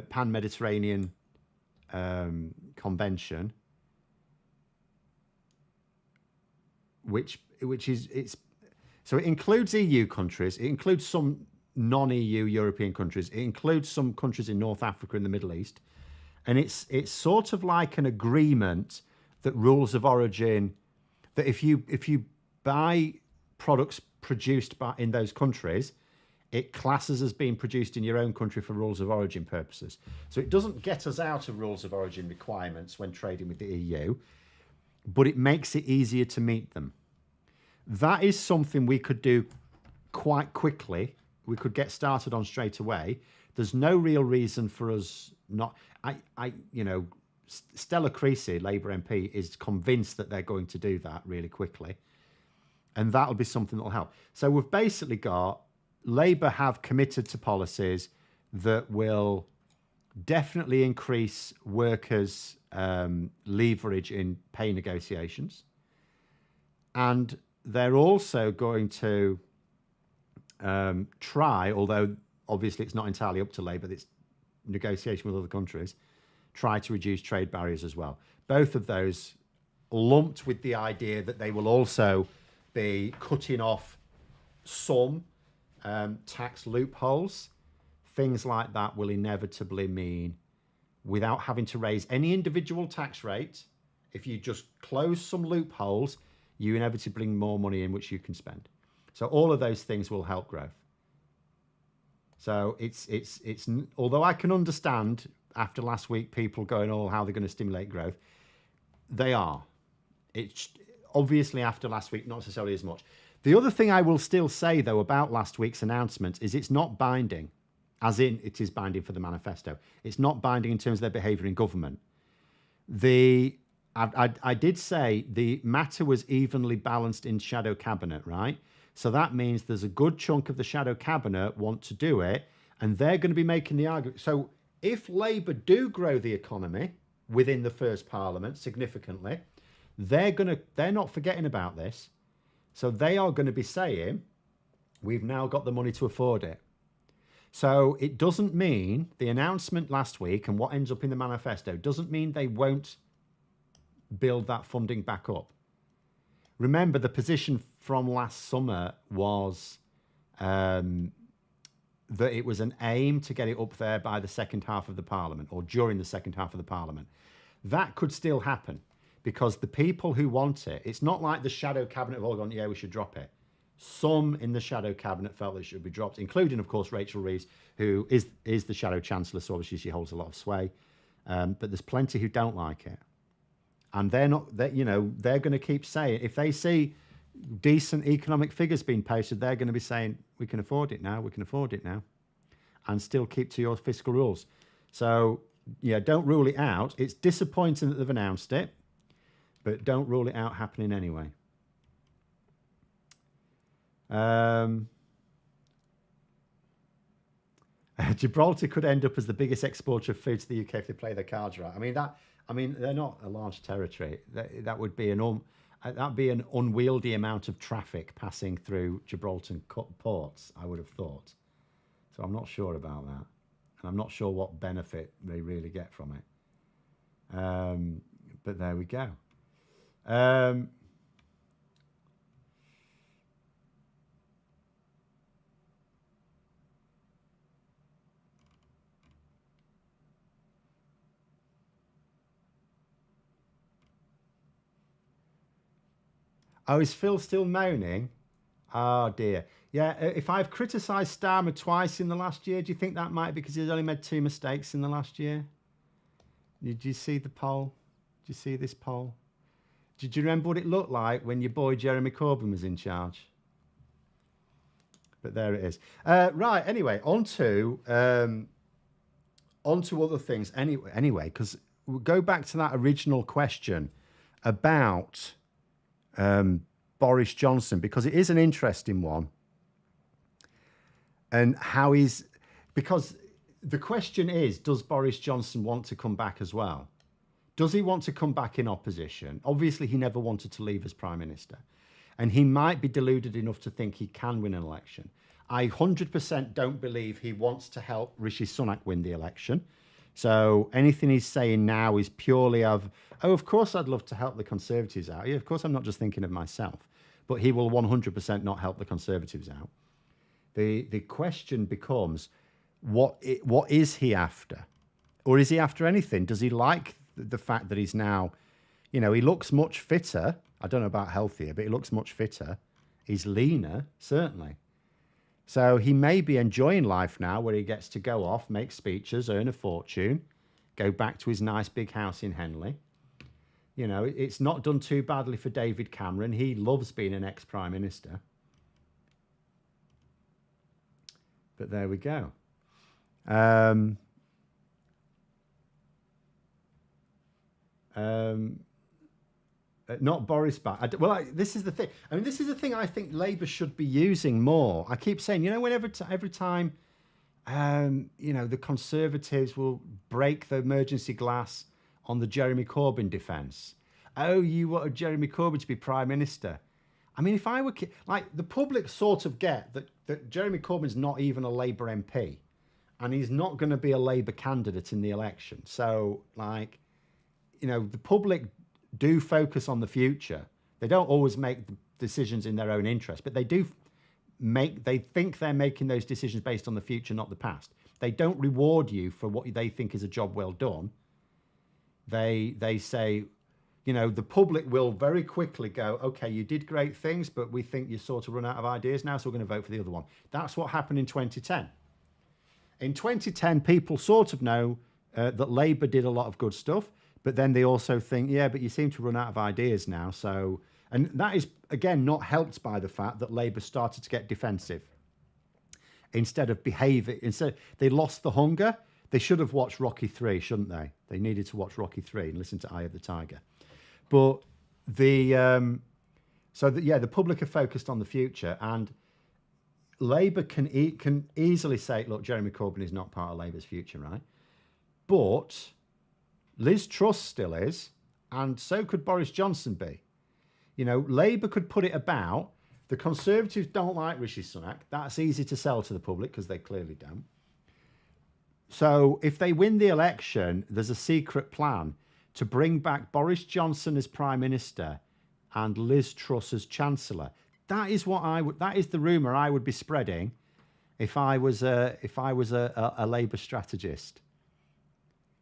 Pan-Mediterranean Convention, which is so it includes EU countries, it includes some non-EU European countries, it includes some countries in North Africa and the Middle East, and it's sort of like an agreement that rules of origin, that if you buy products produced in those countries, it classes as being produced in your own country for rules of origin purposes. So it doesn't get us out of rules of origin requirements when trading with the EU, but it makes it easier to meet them. That is something we could do quite quickly. We could get started on straight away. There's no real reason for us not... Stella Creasy, Labour MP, is convinced that they're going to do that really quickly. And that'll be something that'll help. So we've basically got... Labour have committed to policies that will definitely increase workers' leverage in pay negotiations. And they're also going to try, although obviously it's not entirely up to Labour, it's negotiation with other countries, try to reduce trade barriers as well. Both of those lumped with the idea that they will also be cutting off some tax loopholes. Things like that will inevitably mean, without having to raise any individual tax rate, if you just close some loopholes, you inevitably bring more money in which you can spend. So all of those things will help growth. So it's although I can understand after last week people going, oh, how they're going to stimulate growth, they are. It's obviously after last week, not necessarily as much. The other thing I will still say, though, about last week's announcement is it's not binding, as in it is binding for the manifesto. It's not binding in terms of their behaviour in government. I did say the matter was evenly balanced in shadow cabinet, right? So that means there's a good chunk of the shadow cabinet want to do it, and they're going to be making the argument. So if Labour do grow the economy within the first parliament significantly, they're not forgetting about this. So they are going to be saying, we've now got the money to afford it. So it doesn't mean the announcement last week and what ends up in the manifesto doesn't mean they won't build that funding back up. Remember, the position from last summer was that it was an aim to get it up there by the second half of the parliament or during the second half of the parliament. That could still happen. Because the people who want it, it's not like the shadow cabinet have all gone, yeah, we should drop it. Some in the shadow cabinet felt it should be dropped, including, of course, Rachel Reeves, who is the shadow chancellor, so obviously she holds a lot of sway. But there's plenty who don't like it. And they're going to keep saying, if they see decent economic figures being posted, they're going to be saying, we can afford it now, and still keep to your fiscal rules. So, yeah, don't rule it out. It's disappointing that they've announced it, but don't rule it out happening anyway. Gibraltar could end up as the biggest exporter of food to the UK if they play their cards right. I mean, they're not a large territory. That would be That'd be an unwieldy amount of traffic passing through Gibraltar ports, I would have thought. So I'm not sure about that. And I'm not sure what benefit they really get from it. But there we go. Oh, is Phil still moaning? Oh dear. Yeah, if I've criticised Starmer twice in the last year, do you think that might be because he's only made 2 mistakes in the last year? Did you see the poll? Did you see this poll? Did you remember what it looked like when your boy Jeremy Corbyn was in charge? But there it is. Right, anyway, on to other things. Anyway, because we'll go back to that original question about Boris Johnson, because it is an interesting one. And because the question is, does Boris Johnson want to come back as well? Does he want to come back in opposition? Obviously, he never wanted to leave as Prime Minister. And he might be deluded enough to think he can win an election. I 100% don't believe he wants to help Rishi Sunak win the election. So anything he's saying now is purely of course I'd love to help the Conservatives out. Yeah, of course I'm not just thinking of myself. But he will 100% not help the Conservatives out. The question becomes, what is he after? Or is he after anything? Does he like the fact that he's now, he looks much fitter. I don't know about healthier, but he looks much fitter. He's leaner, certainly. So he may be enjoying life now where he gets to go off, make speeches, earn a fortune, go back to his nice big house in Henley. It's not done too badly for David Cameron. He loves being an ex-Prime Minister. But there we go. Not Boris back. This is the thing. This is the thing I think Labour should be using more. I keep saying, every time, the Conservatives will break the emergency glass on the Jeremy Corbyn defence. Oh, you want Jeremy Corbyn to be Prime Minister? If I were the public sort of get that Jeremy Corbyn's not even a Labour MP, and he's not going to be a Labour candidate in the election. So, the public do focus on the future. They don't always make the decisions in their own interest, but they think they're making those decisions based on the future, not the past. They don't reward you for what they think is a job well done. They say, the public will very quickly go, okay, you did great things, but we think you sort of run out of ideas now, so we're going to vote for the other one. That's what happened in 2010. In 2010, people sort of know that Labour did a lot of good stuff, but then they also think, yeah, but you seem to run out of ideas now. So, and that is, again, not helped by the fact that Labour started to get defensive. Instead of behaving, they lost the hunger. They should have watched Rocky 3, shouldn't they? They needed to watch Rocky 3 and listen to Eye of the Tiger. But the public are focused on the future, and Labour can easily say, look, Jeremy Corbyn is not part of Labour's future, right? But Liz Truss still is, and so could Boris Johnson be. Labour could put it about. The Conservatives don't like Rishi Sunak. That's easy to sell to the public because they clearly don't. So if they win the election, there's a secret plan to bring back Boris Johnson as Prime Minister and Liz Truss as Chancellor. That is that is the rumour I would be spreading if I was a Labour strategist.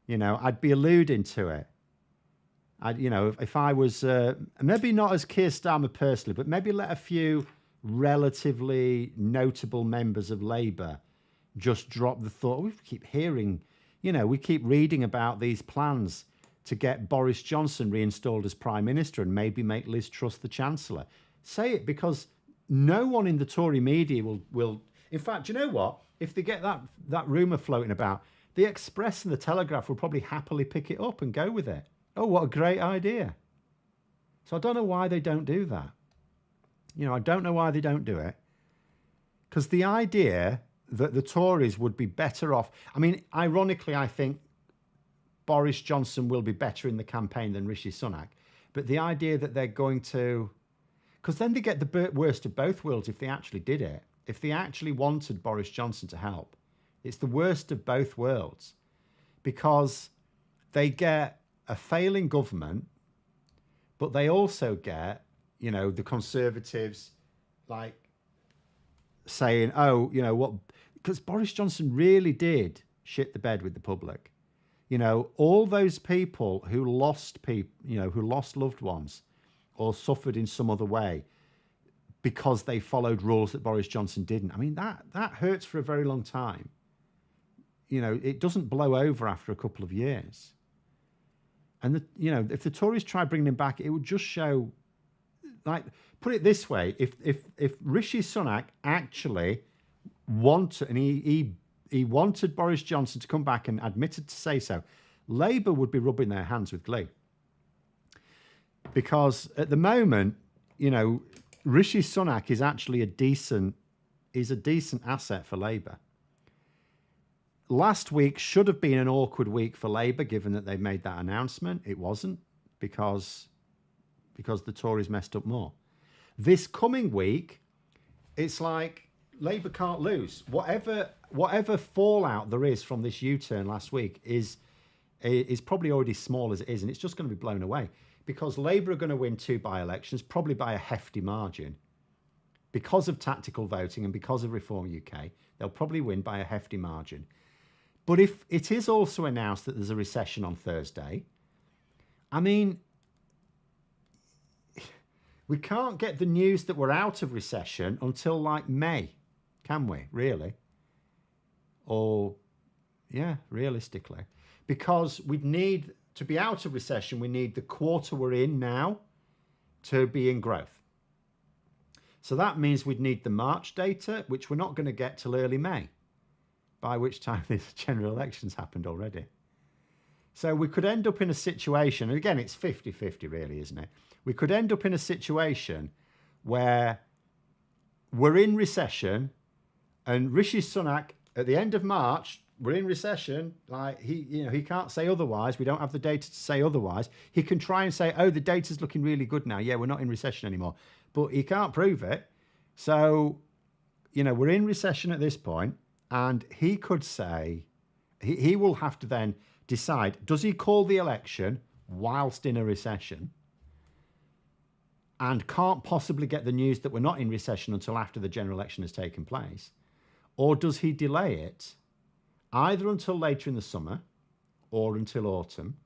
I'd be alluding to it. If I was maybe not as Keir Starmer personally, but maybe let a few relatively notable members of Labour just drop the thought. We keep hearing, we keep reading about these plans to get Boris Johnson reinstalled as Prime Minister and maybe make Liz Truss the Chancellor. Say it, because no one in the Tory media will. In fact, do you know what? If they get that rumour floating about, the Express and the Telegraph will probably happily pick it up and go with it. Oh, what a great idea. So I don't know why they don't do that. I don't know why they don't do it. Because the idea that the Tories would be better off. Ironically, I think Boris Johnson will be better in the campaign than Rishi Sunak. But the idea that they're going to, because then they get the worst of both worlds if they actually did it. If they actually wanted Boris Johnson to help, it's the worst of both worlds, because they get a failing government, but they also get, the Conservatives like saying, oh, what, because Boris Johnson really did shit the bed with the public. All those people who lost who lost loved ones or suffered in some other way because they followed rules that Boris Johnson didn't. I mean, that hurts for a very long time. It doesn't blow over after a couple of years. And if the Tories try bringing him back, it would just show, like, put it this way: if Rishi Sunak actually wanted, and he wanted Boris Johnson to come back and admitted to say so, Labour would be rubbing their hands with glee. Because at the moment, Rishi Sunak is actually a decent asset for Labour. Last week should have been an awkward week for Labour, given that they made that announcement. It wasn't, because the Tories messed up more. This coming week, it's like Labour can't lose. Whatever fallout there is from this U-turn last week is probably already small as it is, and it's just going to be blown away, because Labour are going to win 2 by-elections, probably by a hefty margin. Because of tactical voting and because of Reform UK, they'll probably win by a hefty margin. But if it is also announced that there's a recession on Thursday, I mean, we can't get the news that we're out of recession until like May, can we, really? Or, yeah, realistically. Because we'd need, to be out of recession, we need the quarter we're in now to be in growth. So that means we'd need the March data, which we're not going to get till early May, by which time these general elections happened already. So we could end up in a situation, and again, it's 50-50 really, isn't it? We could end up in a situation where we're in recession, and Rishi Sunak, at the end of March, we're in recession. Like he can't say otherwise. We don't have the data to say otherwise. He can try and say, oh, the data's looking really good now. Yeah, we're not in recession anymore. But he can't prove it. So, we're in recession at this point, and he could say, he will have to then decide, does he call the election whilst in a recession and can't possibly get the news that we're not in recession until after the general election has taken place? Or does he delay it either until later in the summer or until autumn,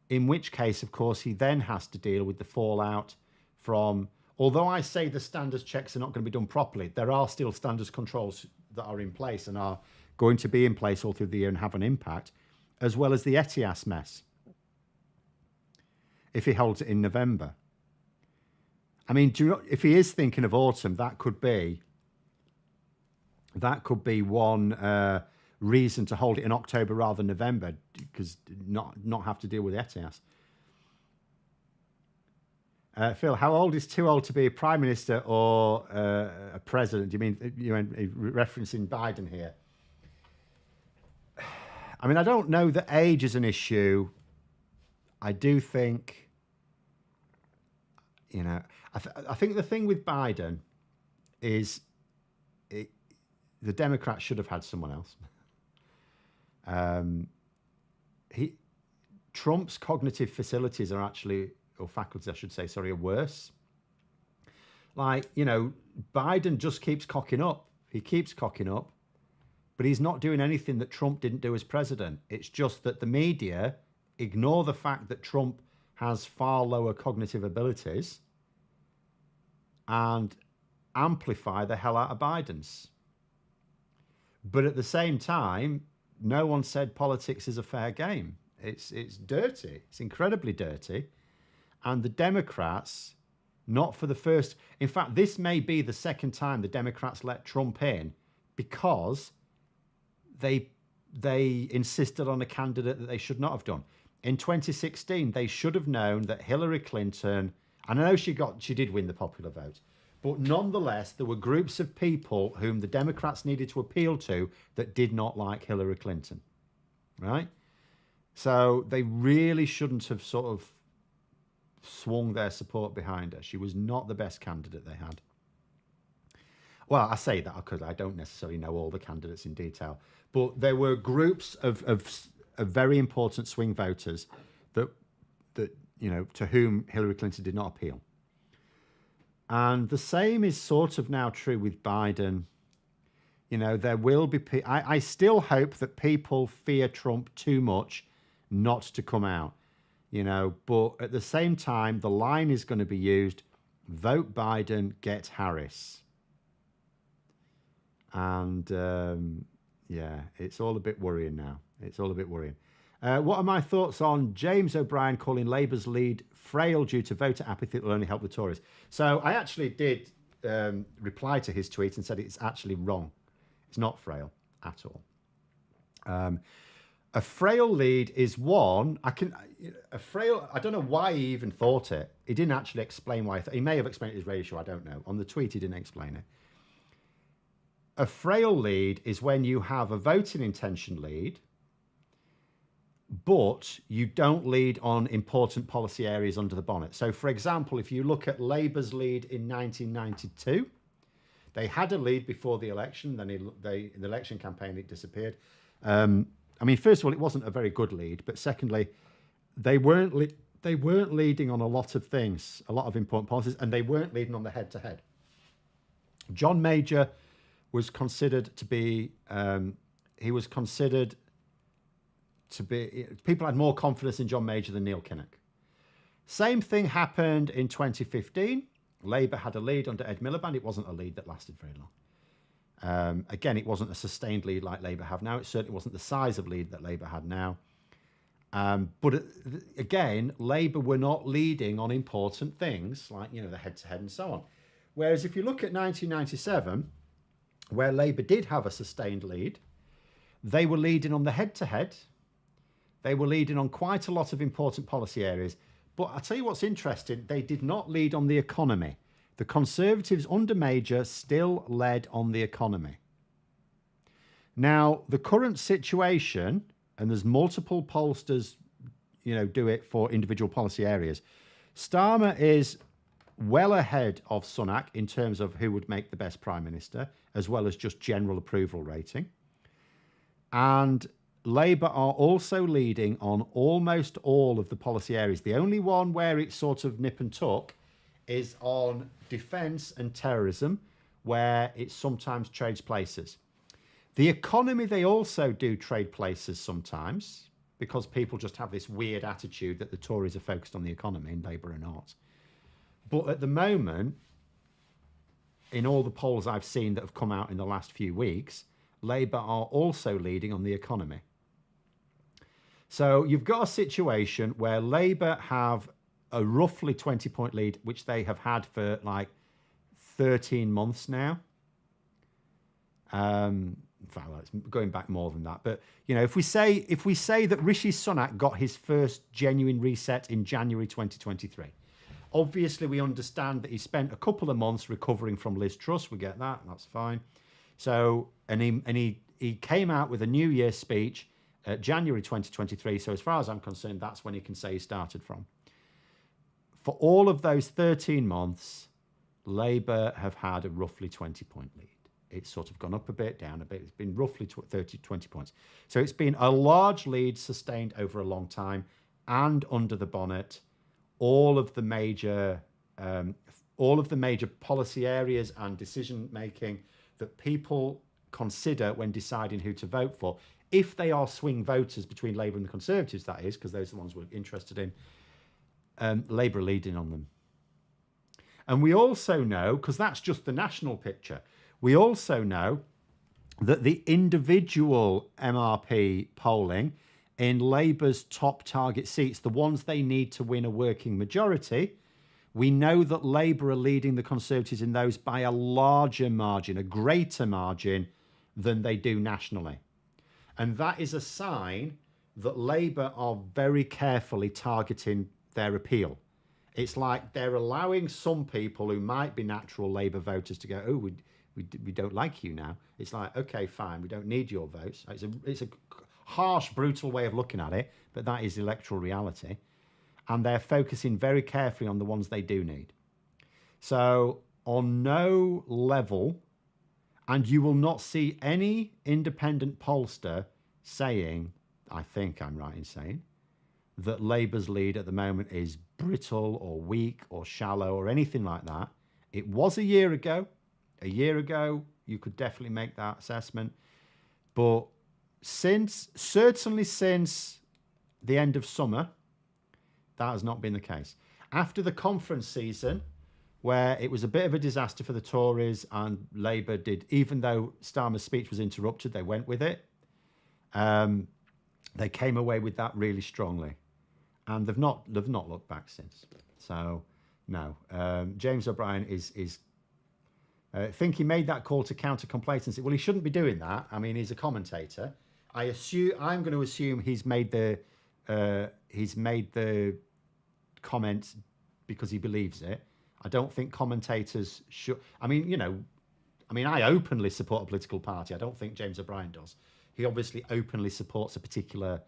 in which case, of course, he then has to deal with the fallout from, although I say the standards checks are not going to be done properly, there are still standards controls that are in place and are going to be in place all through the year and have an impact, as well as the ETIAS mess, if he holds it in November. I mean, if he is thinking of autumn, that could be one reason to hold it in October rather than November, because not have to deal with ETIAS. Phil, how old is too old to be a prime minister or a president? Do you mean referencing Biden here? I mean, I don't know that age is an issue. I do think, I think the thing with Biden is the Democrats should have had someone else. Trump's cognitive facilities are actually, or faculties, I should say, sorry, are worse. Like, Biden just keeps cocking up. He keeps cocking up, but he's not doing anything that Trump didn't do as president. It's just that the media ignore the fact that Trump has far lower cognitive abilities and amplify the hell out of Biden's. But at the same time, no one said politics is a fair game. It's dirty. It's incredibly dirty. And the Democrats, not for the first... In fact, this may be the second time the Democrats let Trump in because they insisted on a candidate that they should not have done. In 2016, they should have known that Hillary Clinton... And I know she did win the popular vote. But nonetheless, there were groups of people whom the Democrats needed to appeal to that did not like Hillary Clinton, right? So they really shouldn't have sort of swung their support behind her. She was not the best candidate they had. Well, I say that because I don't necessarily know all the candidates in detail, but there were groups of very important swing voters that to whom Hillary Clinton did not appeal. And the same is sort of now true with Biden. There will be. I still hope that people fear Trump too much not to come out. But at the same time, the line is going to be used: vote Biden, get Harris. And it's all a bit worrying now. It's all a bit worrying. What are my thoughts on James O'Brien calling Labour's lead frail due to voter apathy that will only help the Tories? So I actually did reply to his tweet and said it's actually wrong. It's not frail at all. A frail lead is one. I don't know why he even thought it. He didn't actually explain why. He may have explained it his radio show. I don't know. On the tweet, he didn't explain it. A frail lead is when you have a voting intention lead, but you don't lead on important policy areas under the bonnet. So, for example, if you look at Labour's lead in 1992, they had a lead before the election. Then in the election campaign, it disappeared. First of all, it wasn't a very good lead, but secondly, they weren't leading on a lot of things, a lot of important policies, and they weren't leading on the head-to-head. John Major was considered to be. People had more confidence in John Major than Neil Kinnock. Same thing happened in 2015. Labour had a lead under Ed Miliband. It wasn't a lead that lasted very long. Again, it wasn't a sustained lead like Labour have now. It certainly wasn't the size of lead that Labour had now. But again, Labour were not leading on important things like, the head-to-head and so on. Whereas if you look at 1997, where Labour did have a sustained lead, they were leading on the head-to-head. They were leading on quite a lot of important policy areas. But I'll tell you what's interesting, they did not lead on the economy. The Conservatives under Major still led on the economy. Now, the current situation, and there's multiple pollsters, do it for individual policy areas. Starmer is well ahead of Sunak in terms of who would make the best Prime Minister, as well as just general approval rating. And Labour are also leading on almost all of the policy areas. The only one where it's sort of nip and tuck is on defence and terrorism, where it sometimes trades places. The economy, they also do trade places sometimes, because people just have this weird attitude that the Tories are focused on the economy and Labour are not. But at the moment, in all the polls I've seen that have come out in the last few weeks, Labour are also leading on the economy. So you've got a situation where Labour have a roughly 20-point lead, which they have had for like 13 months now. In fact, it's going back more than that. But, if we say that Rishi Sunak got his first genuine reset in January 2023, obviously we understand that he spent a couple of months recovering from Liz Truss. We get that. That's fine. So, and he came out with a New Year speech January 2023. So as far as I'm concerned, that's when he can say he started from. For all of those 13 months, Labour have had a roughly 20-point lead. It's sort of gone up a bit, down a bit. It's been roughly 20 points. So it's been a large lead sustained over a long time, and under the bonnet, all of the major policy areas and decision making that people consider when deciding who to vote for, if they are swing voters between Labour and the Conservatives, that is, because those are the ones we're interested in, Labour are leading on them. And we also know, because that's just the national picture, we also know that the individual MRP polling in Labour's top target seats, the ones they need to win a working majority, we know that Labour are leading the Conservatives in those by a larger margin, a greater margin than they do nationally. And that is a sign that Labour are very carefully targeting their appeal. It's like they're allowing some people who might be natural Labour voters to go, oh, we don't like you now. It's like, okay, fine, we don't need your votes. It's a harsh, brutal way of looking at it, but that is electoral reality. and they're focusing very carefully on the ones they do need. So on no level, and you will not see any independent pollster saying, I think I'm right in saying, that Labour's lead at the moment is brittle or weak or shallow or anything like that. It was a year ago. A year ago, you could definitely make that assessment. But certainly since the end of summer, that has not been the case. After the conference season, where it was a bit of a disaster for the Tories and Labour did, even though Starmer's speech was interrupted, they went with it. They came away with that really strongly. And they've not looked back since. So, no. James O'Brien is think he made that call to counter complacency. Well, he shouldn't be doing that. I mean, he's a commentator. I'm going to assume he's made the comment because he believes it. I don't think commentators should. I I openly support a political party. I don't think James O'Brien does. He obviously openly supports a particular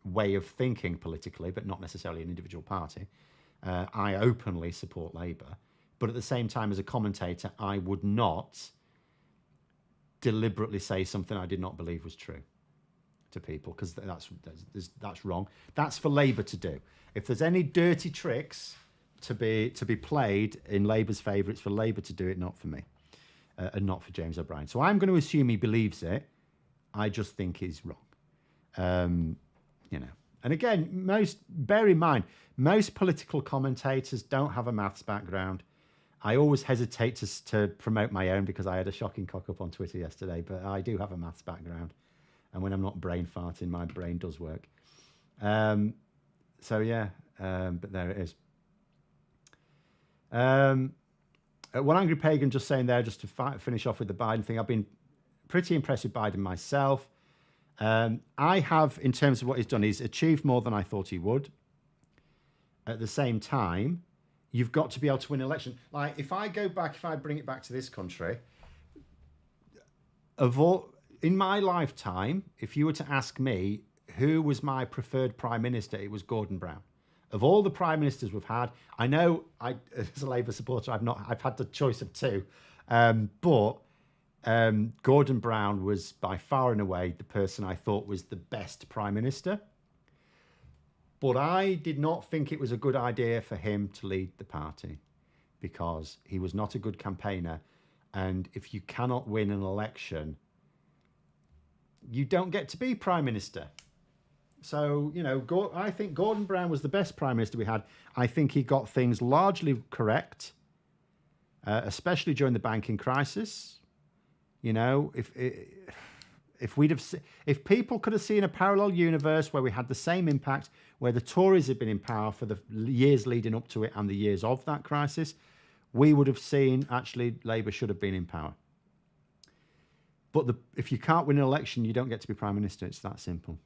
way of thinking politically, but not necessarily an individual party. I openly support Labour. But at the same time, as a commentator, I would not deliberately say something I did not believe was true to people, because that's wrong. That's for Labour to do. If there's any dirty tricks to be played in Labour's favour, it's for Labour to do it, not for me, and not for James O'Brien. So I'm going to assume he believes it. I just think he's wrong. And again, bear in mind, most political commentators don't have a maths background. I always hesitate to promote my own because I had a shocking cock up on Twitter yesterday, but I do have a maths background. And when I'm not brain farting, my brain does work. But there it is. One Angry Pagan just saying there, just to finish off with the Biden thing, I've been pretty impressed with Biden myself. I have, in terms of what he's done, he's achieved more than I thought he would. At the same time, you've got to be able to win an election. Like, if I bring it back to this country, in my lifetime, if you were to ask me who was my preferred prime minister, it was Gordon Brown. Of all the prime ministers we've had, I know as a Labour supporter, I've had the choice of two, but Gordon Brown was by far and away the person I thought was the best prime minister. But I did not think it was a good idea for him to lead the party because he was not a good campaigner. And if you cannot win an election, you don't get to be prime minister. So, I think Gordon Brown was the best prime minister we had. I think he got things largely correct, especially during the banking crisis. If people could have seen a parallel universe where we had the same impact, where the Tories had been in power for the years leading up to it and the years of that crisis, we would have seen actually Labour should have been in power. But if you can't win an election, you don't get to be prime minister. It's that simple.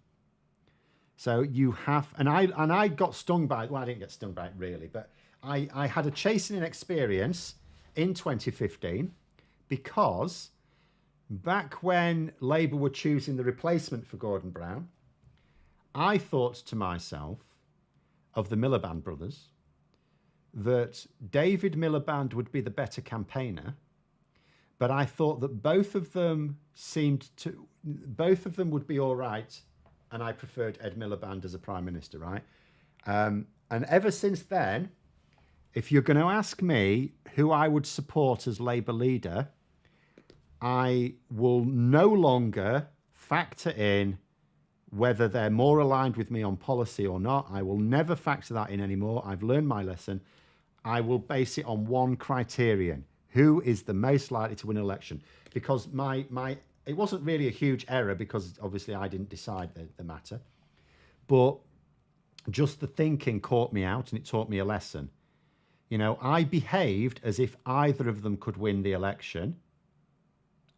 So you have, and I got stung by it. Well, I didn't get stung by it really, but I had a chastening experience in 2015 because back when Labour were choosing the replacement for Gordon Brown, I thought to myself of the Miliband brothers that David Miliband would be the better campaigner, but I thought that both of them would be all right, and I preferred Ed Miliband as a prime minister, right? And ever since then, if you're going to ask me who I would support as Labour leader, I will no longer factor in whether they're more aligned with me on policy or not. I will never factor that in anymore. I've learned my lesson. I will base it on one criterion. Who is the most likely to win an election? Because it wasn't really a huge error because obviously I didn't decide the matter. But just the thinking caught me out and it taught me a lesson. I behaved as if either of them could win the election.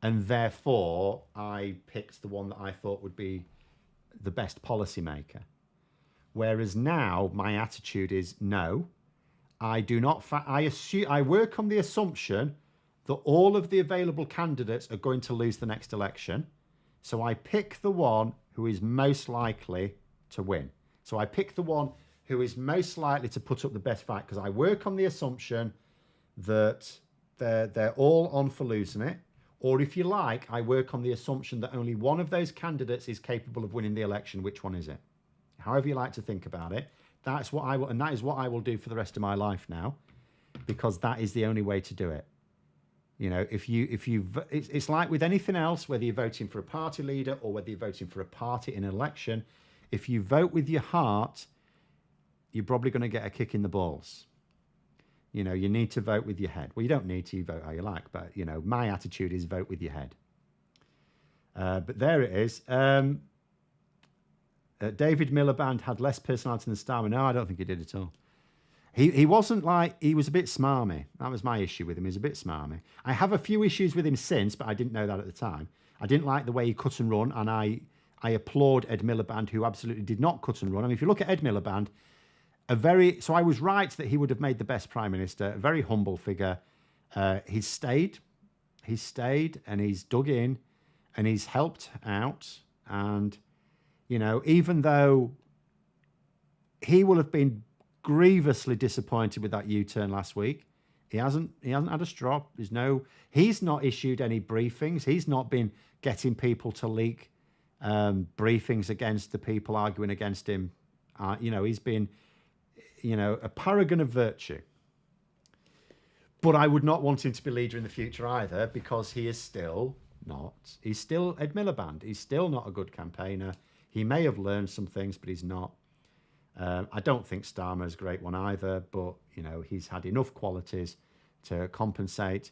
And therefore, I picked the one that I thought would be the best policymaker. Whereas now, my attitude is no. I do not. I work on the assumption that all of the available candidates are going to lose the next election. So I pick the one who is most likely to win. So I pick the one who is most likely to put up the best fight, because I work on the assumption that they're all on for losing it. Or if you like, I work on the assumption that only one of those candidates is capable of winning the election. Which one is it? However you like to think about it. That's what I will, and that is what I will do for the rest of my life now, because that is the only way to do it. You know, it's like with anything else, whether you're voting for a party leader or whether you're voting for a party in an election, if you vote with your heart, you're probably going to get a kick in the balls. You know, you need to vote with your head. Well, you don't need to, you vote how you like, but, you know, my attitude is vote with your head. But there it is. David Miliband had less personality than Starmer. No, I don't think he did at all. He wasn't like, he was a bit smarmy. That was my issue with him. He was a bit smarmy. I have a few issues with him since, but I didn't know that at the time. I didn't like the way he cut and run, and I applaud Ed Miliband, who absolutely did not cut and run. I mean, if you look at Ed Miliband, so I was right that he would have made the best prime minister, a very humble figure. He's stayed, and he's dug in, and he's helped out. And, you know, even though he will have been grievously disappointed with that U-turn last week, he hasn't had a strop. He's not issued any briefings. He's not been getting people to leak briefings against the people arguing against him. You know, he's been, you know, a paragon of virtue. But I would not want him to be leader in the future either, because he is still not. He's still Ed Miliband. He's still not a good campaigner. He may have learned some things, but he's not. I don't think Starmer is a great one either, but, you know, he's had enough qualities to compensate.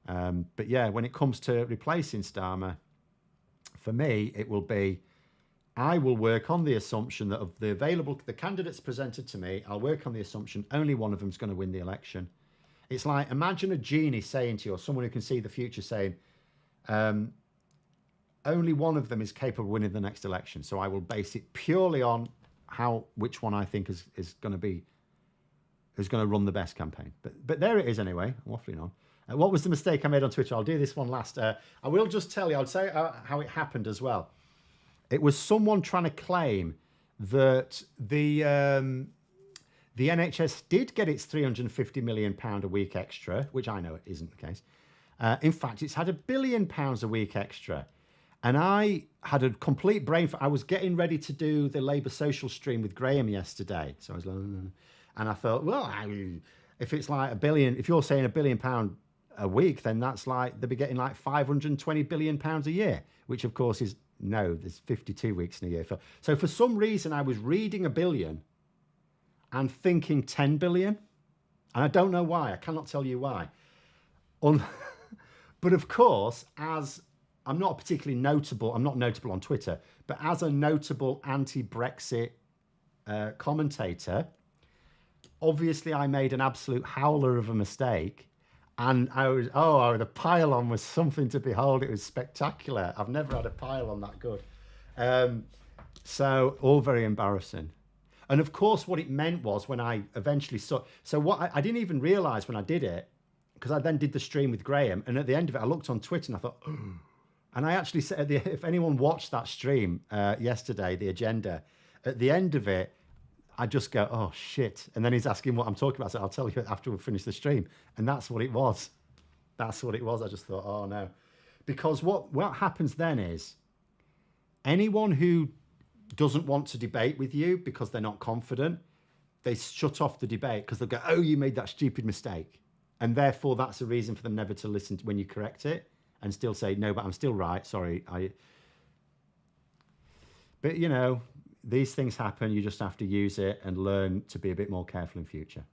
But yeah, when it comes to replacing Starmer, for me, it will be, I will work on the assumption that of the candidates presented to me, I'll work on the assumption only one of them is going to win the election. It's like, imagine a genie saying to you, or someone who can see the future saying, only one of them is capable of winning the next election. So I will base it purely on which one I think is going to run the best campaign. But there it is anyway. I'm waffling on. What was the mistake I made on Twitter? I'll do this one last. I will just tell you, I'll say how it happened as well. It was someone trying to claim that the NHS did get its £350 million a week extra, which I know it isn't the case. In fact, it's had £1 billion a week extra. And I had a complete brain I was getting ready to do the Labour social stream with Graham yesterday. So I was like, and I thought, well, if it's like £1 billion, if you're saying £1 billion a week, then that's like, they'll be getting like £520 billion a year, which of course is, no, there's 52 weeks in a year. So for some reason, I was reading $1 billion and thinking 10 billion. And I don't know why. I cannot tell you why. But of course, as I'm not particularly notable, I'm not notable on Twitter, but as a notable anti-Brexit commentator, obviously I made an absolute howler of a mistake. And the pile-on was something to behold. It was spectacular. I've never had a pile-on that good. So all very embarrassing. And of course, what it meant was when I eventually saw, so what I didn't even realize when I did it, because I then did the stream with Graham, and at the end of it, I looked on Twitter and I thought, oh. And I actually said, if anyone watched that stream yesterday, the agenda, at the end of it, I just go, oh shit. And then he's asking what I'm talking about. So I'll tell you after we finish the stream. And that's what it was. That's what it was. I just thought, oh no. Because what happens then is anyone who doesn't want to debate with you because they're not confident, they shut off the debate because they'll go, oh, you made that stupid mistake. And therefore that's a reason for them never to listen when you correct it and still say, no, but I'm still right. Sorry. But you know, these things happen. You just have to use it and learn to be a bit more careful in future.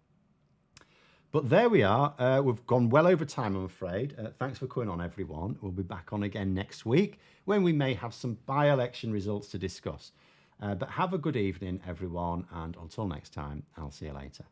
But there we are. We've gone well over time, I'm afraid. Thanks for coming on, everyone. We'll be back on again next week when we may have some by-election results to discuss. But have a good evening, everyone. And until next time, I'll see you later.